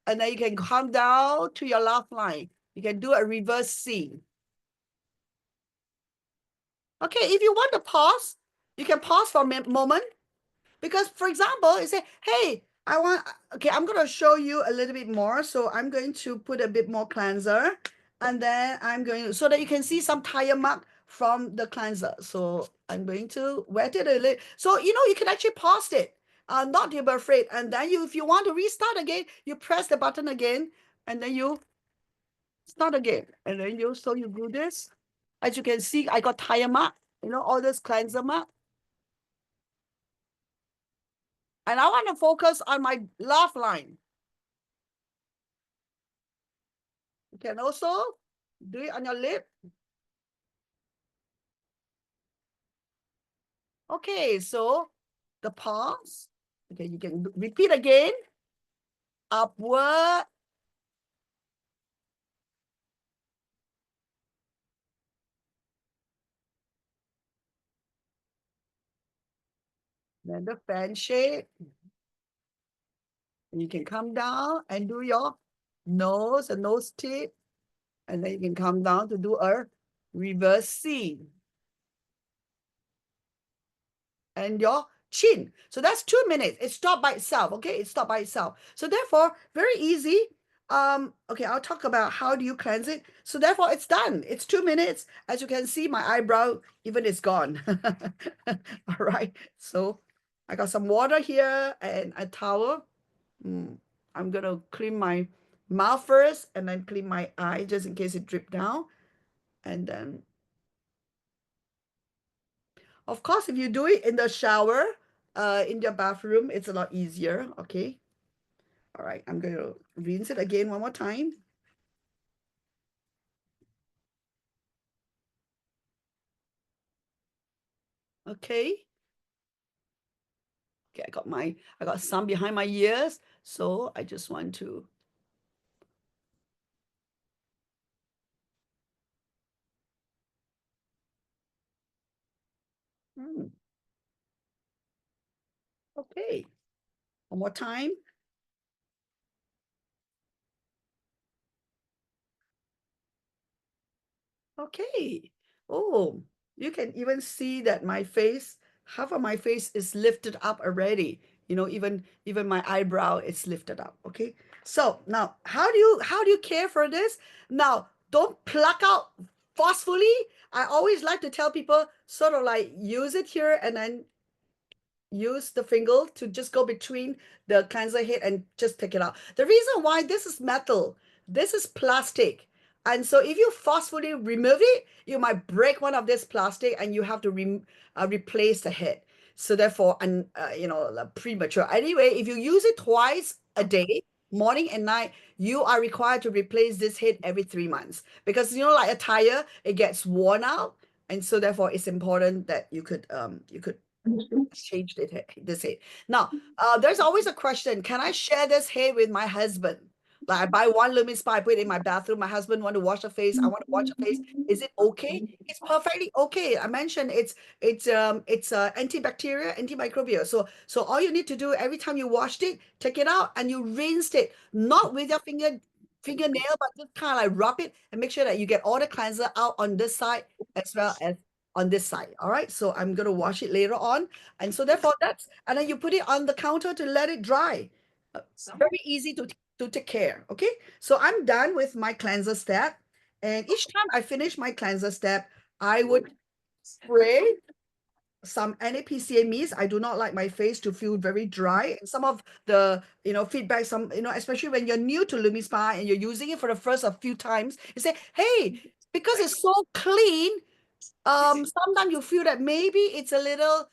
S2: and then you can come down to your laugh line. You can do a reverse C. Okay, if you want to pause, you can pause for a moment. Because, for example, you say, hey, okay, I'm going to show you a little bit more. So I'm going to put a bit more cleanser, and then so that you can see some tire mark from the cleanser. So I'm going to wet it a little. So, you can actually pause it, not to be afraid. And then if you want to restart again, you press the button again, and then you start again. And then you do this. As you can see, I got tire mark, all this cleanser mark. And I want to focus on my laugh line. can also do it on your lip. Okay, so the palms. Okay, you can repeat again. Upward. Then the fan shape. And you can come down and do your nose, a nose tip. And then you can come down to do a reverse C. And your chin. So that's 2 minutes. It stopped by itself. Okay, it stopped by itself. So therefore, very easy. Okay, I'll talk about how do you cleanse it. So therefore, it's done. It's 2 minutes. As you can see, my eyebrow even is gone. All right. So I got some water here and a towel. I'm gonna clean my mouth first and then clean my eye just in case it dripped down. And then, of course, if you do it in the shower, in your bathroom, it's a lot easier. Okay. All right. I'm going to rinse it again one more time. Okay. Okay. I got some behind my ears. So I just want to. Okay. One more time. Okay. Oh, you can even see that my face, half of my face is lifted up already. You know, even my eyebrow is lifted up. Okay. So now how do you care for this? Now, don't pluck out forcefully. I always like to tell people sort of like use it here and then use the finger to just go between the cleanser head and just take it out. The reason why this is metal, this is plastic. And so if you forcefully remove it, you might break one of this plastic and you have to replace the head. So therefore, and you know, premature. Anyway, if you use it twice a day, morning and night, you are required to replace this head every 3 months because you know, like a tire, it gets worn out, and so therefore, it's important that you could changed it this head. Now, there's always a question: can I share this hair with my husband? Like I buy one Lumi Spa, I put it in my bathroom. My husband want to wash the face. I want to wash the face. Is it okay? It's perfectly okay. I mentioned it's antibacterial, antimicrobial. So all you need to do every time you washed it, take it out and you rinsed it, not with your fingernail, but just kind of like rub it and make sure that you get all the cleanser out on this side as well as on this side. All right. So I'm going to wash it later on. And so therefore and then you put it on the counter to let it dry. Very easy to take care. Okay. So I'm done with my cleanser step. And each time I finish my cleanser step, I would spray some NAPCA mist. I do not like my face to feel very dry. And some of the, feedback, especially when you're new to Lumi Spa and you're using it for the first a few times, you say, hey, because it's so clean, sometimes you feel that maybe it's a little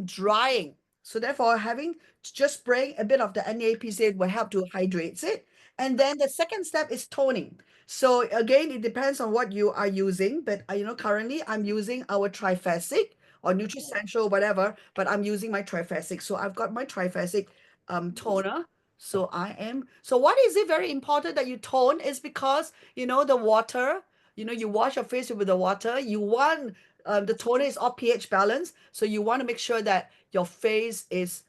S2: drying. So therefore, having just spraying a bit of the NAPCA will help to hydrate it. And then the second step is toning. So again, it depends on what you are using, but currently I'm using our Trifasic or Nutricential, whatever, but I'm using my Trifasic. So I've got my Trifasic toner. So what is it very important that you tone is because, the water, you wash your face with the water. You want the toner is all pH balance. So you want to make sure that your face is,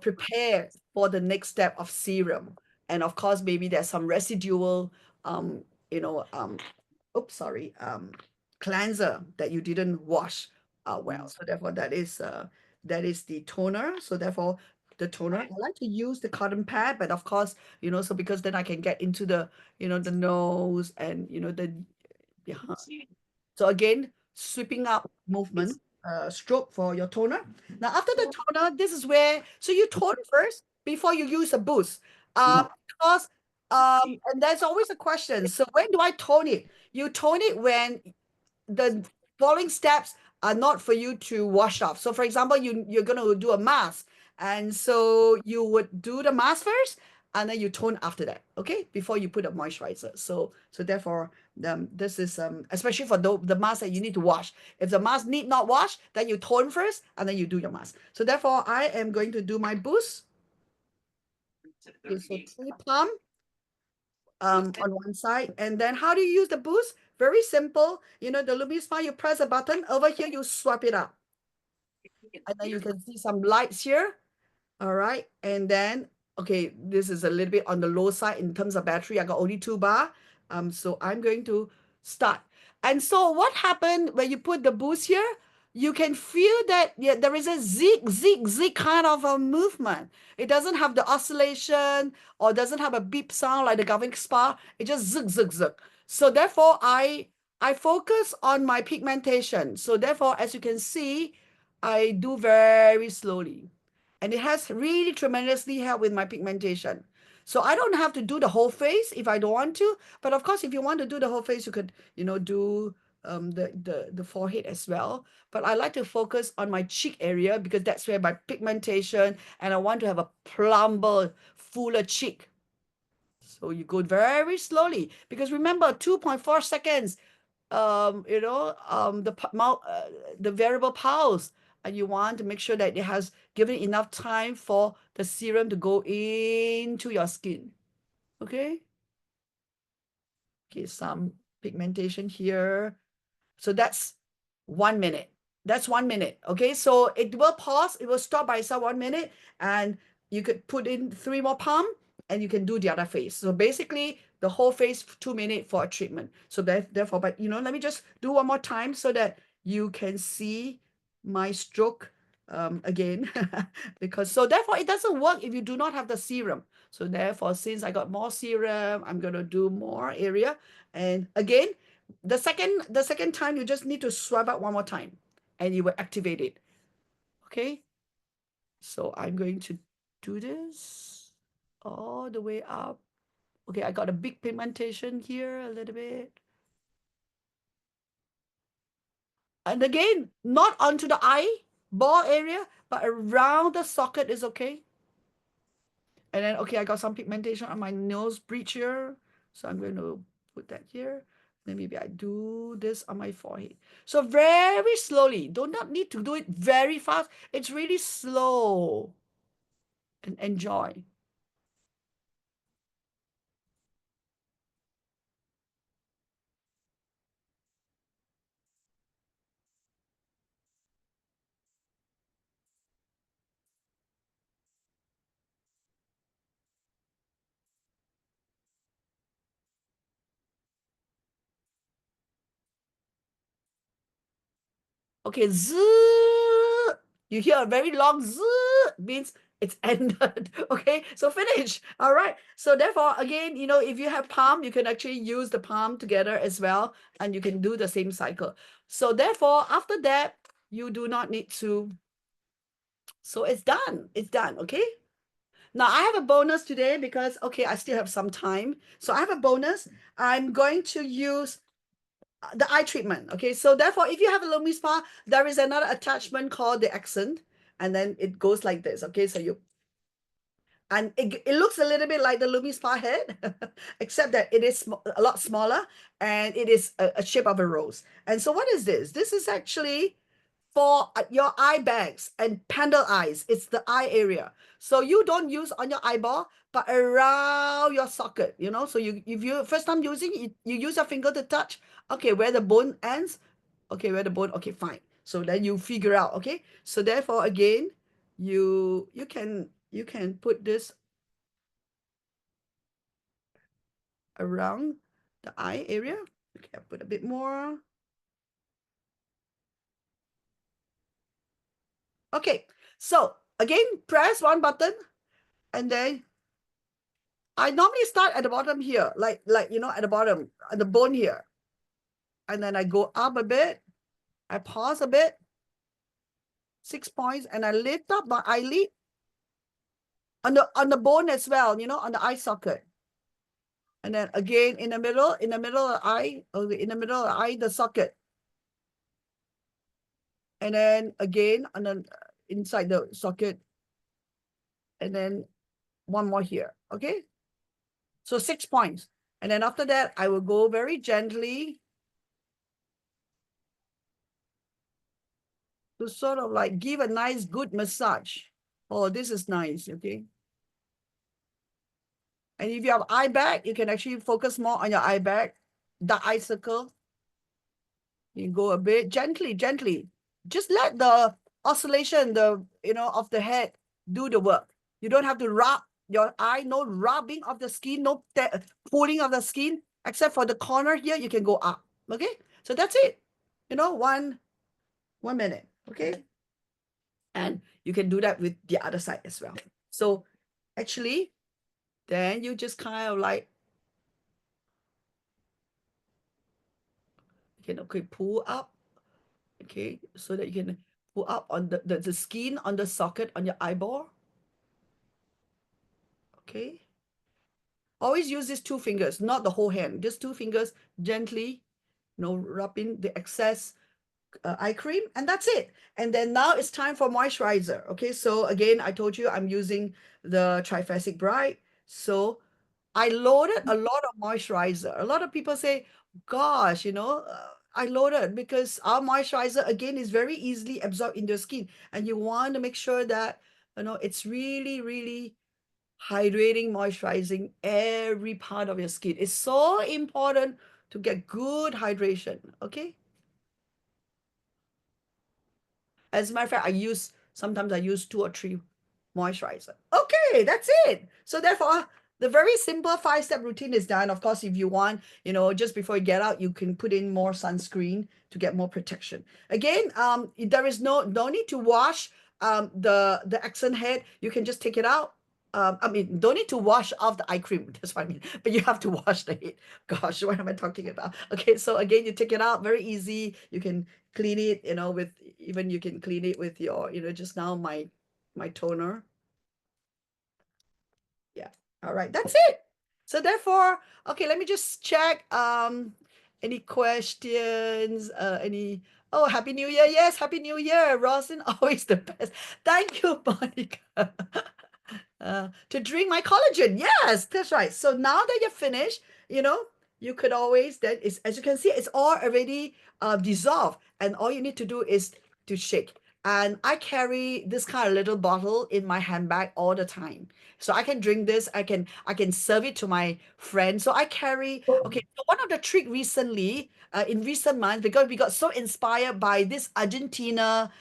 S2: prepared for the next step of serum. And of course, maybe there's some residual, you know, um, oops, sorry, cleanser that you didn't wash well. So therefore, that is the toner. So therefore, the toner, I like to use the cotton pad, but of course, so because then I can get into the, the nose and, the behind. So again, sweeping up movement, stroke for your toner. Now, after the toner, this is where, so you tone first before you use a boost. Because, and there's always a question. So when do I tone it? You tone it when the following steps are not for you to wash off. So for example, you're going to do a mask. And so you would do the mask first. and then you tone after that, okay, before you put a moisturizer. So therefore this is especially for the mask that you need to wash. If the mask need not wash, then you tone first and then you do your mask. So therefore I am going to do my boost. Okay, so 3 palm on one side. And then how do you use the boost? Very simple. You know, the Lumispa, you press a button over here, you swipe it up, and then you can see some lights here. All right, and then okay, this is a little bit on the low side in terms of battery. I got only 2 bar. So I'm going to start. And so what happened when you put the boost here? You can feel that there is a zig kind of a movement. It doesn't have the oscillation or doesn't have a beep sound like the Galvanic Spa. It just zig. So therefore, I focus on my pigmentation. So therefore, as you can see, I do very slowly. And it has really tremendously helped with my pigmentation. So I don't have to do the whole face if I don't want to. But of course, if you want to do the whole face, you could, you know, do the forehead as well. But I like to focus on my cheek area because that's where my pigmentation, and I want to have a plumper, fuller cheek. So you go very slowly because remember 2.4 seconds, you know, the variable pulse, and you want to make sure that it has given enough time for the serum to go into your skin. Okay. Okay, some pigmentation here. So that's 1 minute. That's 1 minute. Okay, so it will pause. It will stop by itself 1 minute, and you could put in 3 more palm, and you can do the other face. So basically, the whole face 2 minutes for a treatment. So therefore, but you know, let me just do one more time so that you can see my stroke again. Because so therefore, it doesn't work if you do not have the serum. So therefore, since I got more serum, I'm gonna do more area. And again, the second time, you just need to swipe out one more time and you will activate it. Okay. So I'm going to do this all the way up. Okay, I got a big pigmentation here a little bit. And again, not onto the eyeball area, but around the socket is okay. And then, okay, I got some pigmentation on my nose bridge here. So I'm going to put that here. Then maybe I do this on my forehead. So very slowly. Do not need to do it very fast. It's really slow. And enjoy. Okay, zzz. You hear a very long zzz, means it's ended. Okay, so finish. All right. So therefore, again, you know, if you have palm, you can actually use the palm together as well, and you can do the same cycle. So therefore, after that, you do not need to. So it's done. It's done. Okay. Now I have a bonus today because, okay, I still have some time. So I have a bonus. I'm going to use the eye treatment. Okay, so therefore, if you have a Lumi Spa, there is another attachment called the accent, and then it goes like this. Okay, so and it looks a little bit like the Lumi Spa head, except that it is a lot smaller, and it is a shape of a rose. And so what is this? This is actually for your eye bags and panda eyes. It's the eye area. So you don't use on your eyeball, but around your socket, you know. So if you first time using it, you use your finger to touch, okay, where the bone ends, okay, where the bone, okay, fine. So then you figure out, okay. So therefore, again, you can put this around the eye area. Okay, I put a bit more. Okay, so again, press one button, and then I normally start at the bottom here, like you know, at the bottom, at the bone here. And then I go up a bit, I pause a bit, 6 points, and I lift up my eyelid on the bone as well, you know, on the eye socket. And then again in the middle of the eye, okay, in the middle of the eye, the socket. And then again on the inside the socket, and then one more here. Okay. So 6 points. And then after that, I will go very gently to sort of like give a nice, good massage. Oh, this is nice. Okay. And if you have eye bag, you can actually focus more on your eye bag, the eye circle. You go a bit gently, gently. Just let the oscillation, of the head do the work. You don't have to rub your eye, no rubbing of the skin, no pulling of the skin, except for the corner here, you can go up. Okay, so that's it. 1 minute. Okay, and you can do that with the other side as well. So actually, then you just kind of like okay, pull up. Okay, so that you can pull up on the skin on the socket on your eyeball. Okay. Always use these 2 fingers, not the whole hand, just 2 fingers gently, rubbing the excess eye cream, and that's it. And then now it's time for moisturizer. Okay, so again, I told you I'm using the Triphasic Bright. So I loaded a lot of moisturizer. A lot of people say, gosh, I loaded because our moisturizer, again, is very easily absorbed in your skin. And you want to make sure that, it's really, really hydrating, moisturizing every part of your skin. It's so important to get good hydration, okay? As a matter of fact, sometimes I use 2 or 3 moisturizer. Okay, that's it. So therefore, the very simple 5-step routine is done. Of course, if you want, just before you get out, you can put in more sunscreen to get more protection. Again, there is no need to wash the accent head. You can just take it out. Don't need to wash off the eye cream. That's what I mean. But you have to wash the head. Gosh, what am I talking about? Okay, so again, you take it out, very easy. You can clean it, you can clean it with your, just now my toner. Yeah. All right. That's it. So therefore, okay, let me just check. Any questions? Oh, Happy New Year. Yes, Happy New Year. Rosalind, always the best. Thank you, Monica. To drink my collagen. Yes, that's right. So now that you're finished, you could always then as you can see, it's all already dissolved, and all you need to do is to shake. And I carry this kind of little bottle in my handbag all the time. So I can drink this, I can serve it to my friends. So I carry, okay, so one of the trick recently, in recent months, because we got so inspired by this Argentina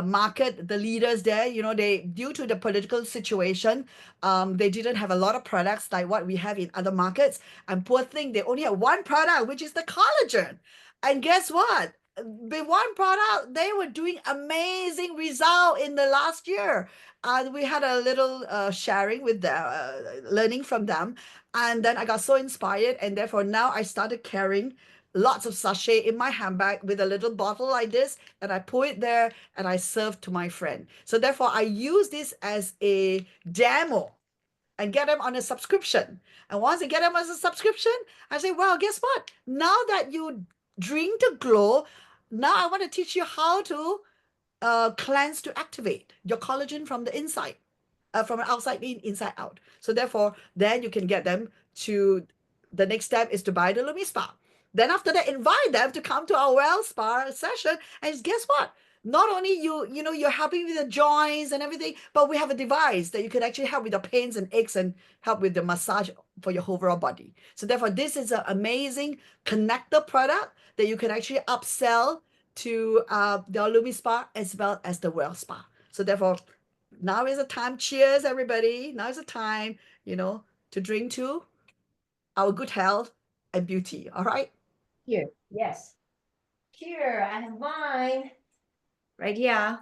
S2: market, the leaders there, they, due to the political situation, they didn't have a lot of products like what we have in other markets. And poor thing, they only have one product, which is the collagen. And guess what? The one product, they were doing amazing result in the last year. And we had a little sharing with them, learning from them. And then I got so inspired. And therefore now I started carrying lots of sachet in my handbag with a little bottle like this. And I put it there and I serve to my friend. So therefore I use this as a demo and get them on a subscription. And once I get them as a subscription, I say, well, guess what? Now that you drink the glow, now I want to teach you how to cleanse to activate your collagen from the inside, from outside in, inside out. So therefore, then you can get them to, the next step is to buy the Lumi Spa. Then after that, invite them to come to our Well Spa session. And guess what? Not only you're helping with the joints and everything, but we have a device that you can actually help with the pains and aches and help with the massage for your overall body. So therefore, this is an amazing connector product that you can actually upsell to the Lumi Spa as well as the Well Spa. So therefore, now is the time. Cheers, everybody. Now is the time, to drink to our good health and beauty. All right.
S1: Here, yes. Here, I have mine right here.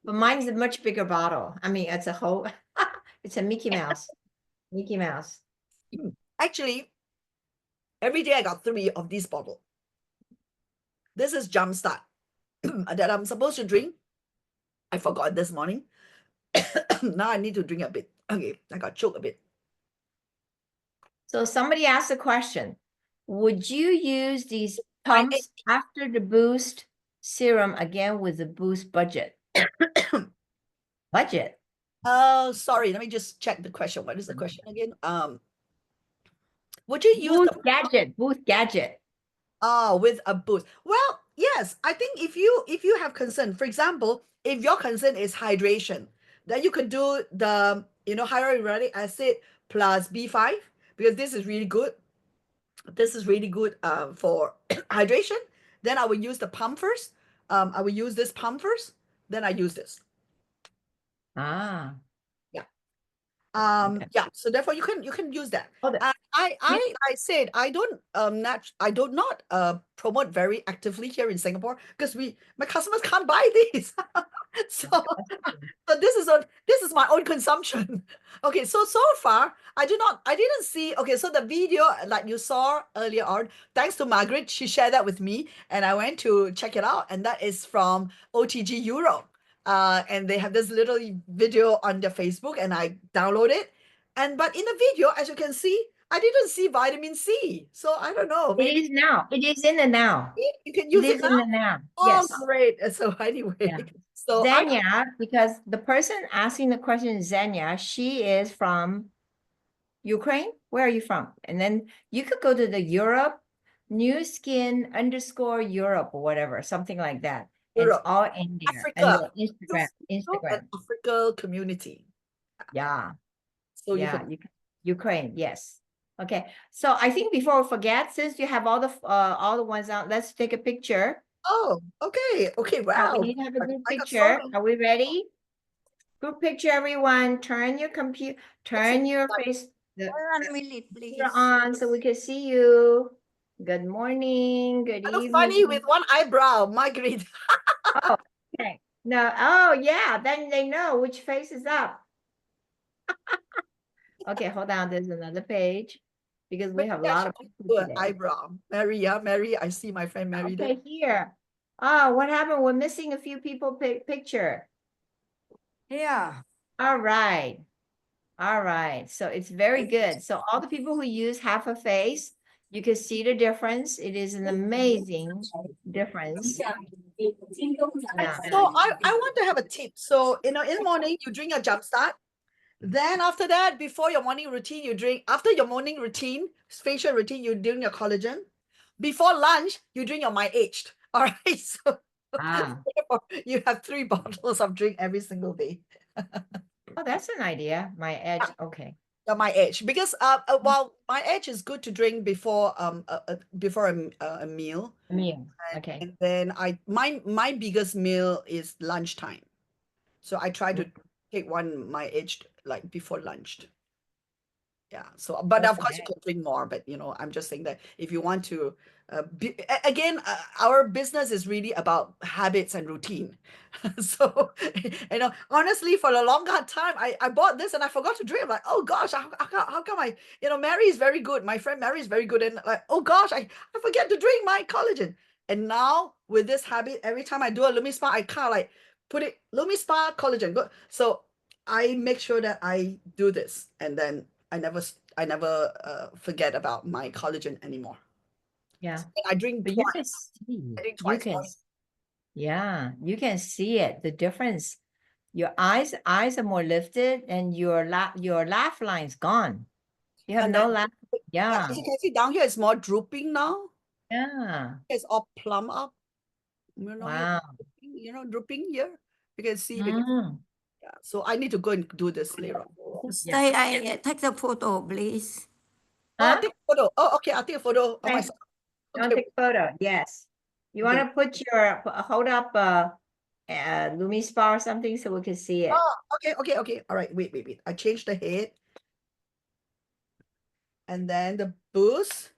S1: But mine is a much bigger bottle. I mean, it's a whole, it's a Mickey Mouse. Mickey Mouse.
S2: Actually, every day I got 3 of this bottle. This is Jumpstart that I'm supposed to drink. I forgot this morning. Now I need to drink a bit. Okay, I got choked a bit.
S1: So somebody asked a question. Would you use these pumps after the boost serum again with the boost budget? Budget?
S2: Oh, sorry. Let me just check the question. What is the question again? Would you use the
S1: Booth gadget.
S2: with a boost? Well, yes. I think if you have concern, for example, if your concern is hydration, then you could do the hyaluronic acid plus B5 because this is really good. This is really good for hydration. Then I will use the pump first. I will use this pump first. Then I use this.
S1: Ah.
S2: Yeah.
S1: Okay.
S2: Yeah. So therefore, you can use that.
S1: Oh, the-
S2: I said I don't I do not promote very actively here in Singapore because my customers can't buy these. So so this is my own consumption. Okay, so far I didn't see. Okay, so the video like you saw earlier on, thanks to Margaret, she shared that with me, and I went to check it out, and that is from OTG Europe. And they have this little video on their Facebook, and I download it. And but in the video, as you can see, I didn't see vitamin C. So I don't know.
S1: It
S2: Maybe
S1: is now. It is in the now.
S2: you can
S1: It
S2: use
S1: is
S2: it
S1: in
S2: now.
S1: the now.
S2: Oh,
S1: Yes.
S2: great. So anyway,
S1: Yeah.
S2: so
S1: Zenya, because the person asking the question is Zenya, she is from Ukraine. Where are you from? And then you could go to the Europe, New Skin _ Europe or whatever, something like that. And it's
S2: Europe,
S1: all in there. And
S2: Africa,
S1: the Instagram.
S2: Europe and Africa community.
S1: Yeah.
S2: So you
S1: Yeah,
S2: could
S1: Ukraine, yes. Okay, so I think before we forget, since you have all the ones out, let's take a picture.
S2: Oh, okay.
S1: We
S2: Wow.
S1: need to have a group
S2: I got
S1: picture.
S2: photos.
S1: Are we ready? Group picture, everyone. Turn your computer, turn your face, the
S5: 1 minute,
S1: computer
S5: please.
S1: on so we can see you. Good morning, good
S2: I look funny
S1: evening.
S2: with one eyebrow, Margaret.
S1: Oh, okay. No, oh yeah, then they know which face is up. Okay, hold on. There's another page because we have a lot of people
S2: Good
S1: today.
S2: eyebrow. Mary, yeah, Mary. I see my friend Mary there.
S1: Okay, here. Oh, what happened? We're missing a few people picture.
S5: Yeah.
S1: All right. All right. So it's very good. So all the people who use half a face, you can see the difference. It is an amazing difference. Yeah.
S2: So I want to have a tip. So, in the morning, you drink a jump start. Then after that, before your morning routine, you drink, after your morning routine, facial routine, you drink your collagen. Before lunch, you drink your My Aged. All right. So
S1: Ah.
S2: you have 3 bottles of drink every single day.
S1: Oh, that's an idea. My edge. Okay.
S2: The My Aged. Because while My Aged is good to drink before a meal.
S1: Meal. Okay.
S2: And then my biggest meal is lunchtime. So I try to take one My Aged like before lunch. Yeah. So, but of course you can drink more, but I'm just saying that if you want to, again, our business is really about habits and routine. So, honestly, for a longer time, I bought this and I forgot to drink. I'm like, oh gosh, how come Mary is very good. My friend Mary is very good. And like, oh gosh, I forget to drink my collagen. And now with this habit, every time I do a Lumi Spa, I kind of like put it Lumi Spa collagen. Good. So I make sure that I do this, and then I never forget about my collagen anymore.
S1: Yeah.
S2: And I drink
S1: But
S2: twice.
S1: you can see.
S2: I drink
S1: You
S2: twice.
S1: can. Yeah, you can see it. The difference. Your eyes are more lifted, and your laugh line's gone. You have
S2: And
S1: no
S2: then-
S1: laugh. Yeah.
S2: As you can see down here, it's more drooping now.
S1: Yeah.
S2: It's all plumb up.
S1: Wow.
S2: Drooping here. You can see.
S1: Mm.
S2: Yeah. So I need to go and do this later.
S5: Stay, I take the photo, please.
S2: Oh, I'll
S1: Huh?
S2: take a photo. Oh, okay. I'll take a photo of
S1: Okay.
S2: myself.
S1: Don't
S2: Okay.
S1: take photo. Yes. You want to put your hold up Lumi Spa or something so we can see it.
S2: Oh, okay. All right. Wait. I changed the head. And then the boost.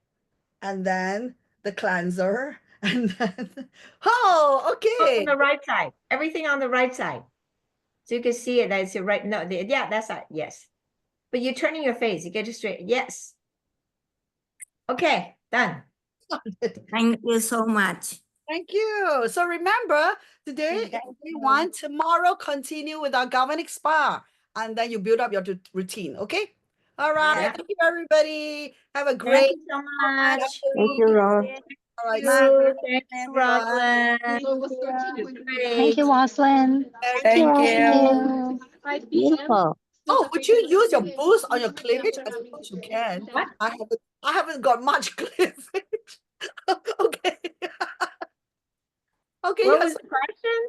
S2: And then the cleanser. And then
S1: On
S2: okay.
S1: the right side. Everything on the right side. So you can see it. That's your right. No, yeah, that's it. Yes. But you're turning your face. You get it straight. Yes. Okay, done.
S5: Thank you so much.
S2: Thank you. So remember, today is day 1. Tomorrow, continue with our Galvanic Spa. And then you build up your routine. Okay? All right.
S1: Yeah.
S2: Thank you, everybody. Have a
S1: Thank
S2: great
S1: you so much.
S5: Thank you, Rob.
S2: All right.
S1: Thank you,
S2: Bye.
S1: Rosalind.
S6: Thank you, Roslyn.
S2: Thank
S6: Thank
S2: you.
S6: you. Beautiful.
S2: Oh, would you use your boost on your cleavage? I suppose you can.
S1: What?
S2: I haven't got much cleavage. Okay. Okay,
S1: What
S2: yes.
S1: was the question?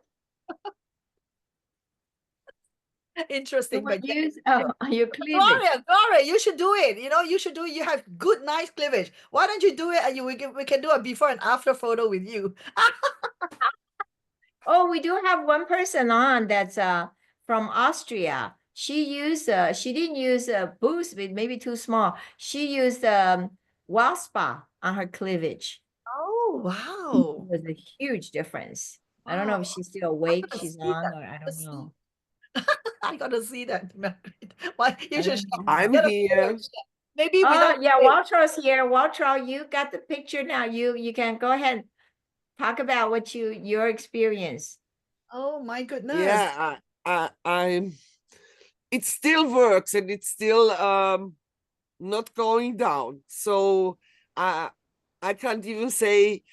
S2: Interesting,
S1: You would
S2: but yeah.
S1: use your cleavage.
S2: Gloria, you should do it. You should do it. You have good, nice cleavage. Why don't you do it and we can do a before and after photo with you.
S1: Oh, we do have one person on that's from Austria. She didn't use a boost, but maybe too small. She used Waspa on her cleavage.
S2: Oh, wow.
S1: It was a huge difference. I don't know
S2: Wow.
S1: if she's still awake,
S2: gotta
S1: she's
S2: see
S1: on,
S2: that.
S1: or I
S2: Gotta
S1: don't
S2: see.
S1: know.
S2: I gotta see that, Margaret. Why you
S1: I
S2: should
S1: don't know.
S7: I'm
S2: get a
S7: here.
S2: photo and share. Maybe
S1: Oh,
S2: without
S1: yeah,
S2: face.
S1: Waltra's here. Waltra, you got the picture now. You can go ahead and talk about what your experience.
S2: Oh my goodness.
S7: Yeah, I'm. It still works, and it's still not going down. So I can't even say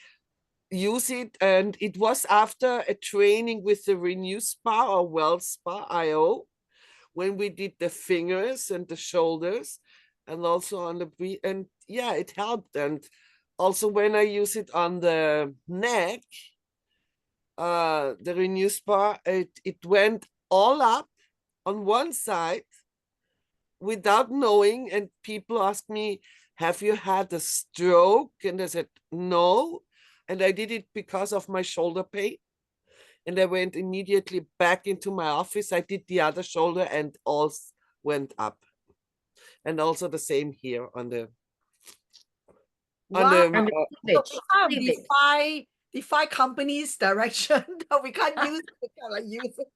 S7: use it. And it was after a training with the Renew Spa or Well Spa IO, when we did the fingers and the shoulders, and also on the and yeah, it helped. And also when I use it on the neck, the Renew Spa, it went all up on one side without knowing. And people ask me, have you had a stroke? And I said, no. And I did it because of my shoulder pain. And I went immediately back into my office. I did the other shoulder and all went up. And also the same here on the
S2: Wow.
S1: And the
S2: So
S1: cleavage,
S2: we
S1: cleavage.
S2: can't defy company's direction. We can't use it. We cannot use it.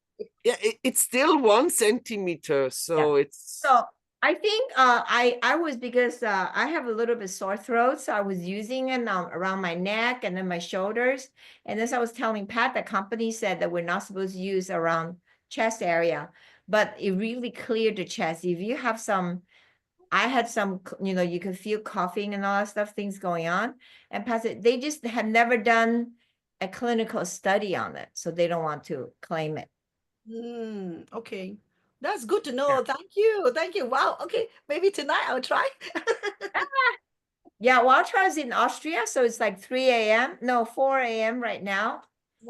S7: yeah, it's still 1 centimeter. So it's
S1: So I think I was, because I have a little bit sore throat, so I was using it around my neck and then my shoulders. And as I was telling Pat, the company said that we're not supposed to use around chest area, but it really cleared the chest. If you have some, I had some, you can feel coughing and all that stuff, things going on. And Pat said they just have never done a clinical study on it, so they don't want to claim it.
S2: Okay. That's good to know. Thank you. Thank you. Wow. Okay. Maybe tonight I'll try.
S1: Yeah, Waltra is in Austria, so it's like 3 a.m. No, 4 a.m. right now.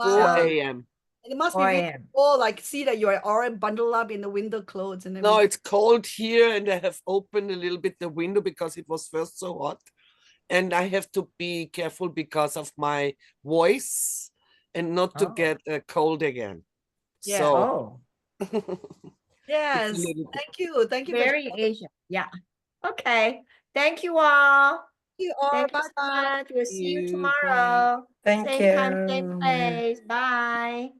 S7: 4
S2: Wow.
S7: a.m.
S2: It must be
S1: 4
S2: really
S1: a.m.
S2: cool, like see that you're all bundled up in the winter clothes and
S7: No,
S2: everything.
S7: it's cold here, and I have opened a little bit the window because it was first so hot. And I have to be careful because of my voice and not to
S1: Oh.
S7: get a cold again.
S2: Yeah.
S7: So
S1: Oh,
S2: Yes.
S7: little bit.
S2: Thank you. Thank you
S1: very Asian. Yeah. Okay. Thank you all.
S2: you all.
S1: Thank you
S2: Bye
S1: so
S2: bye.
S1: much. We'll see you
S7: You, bye.
S1: tomorrow.
S6: Thank
S1: Same time, same
S6: you.
S1: place. Bye.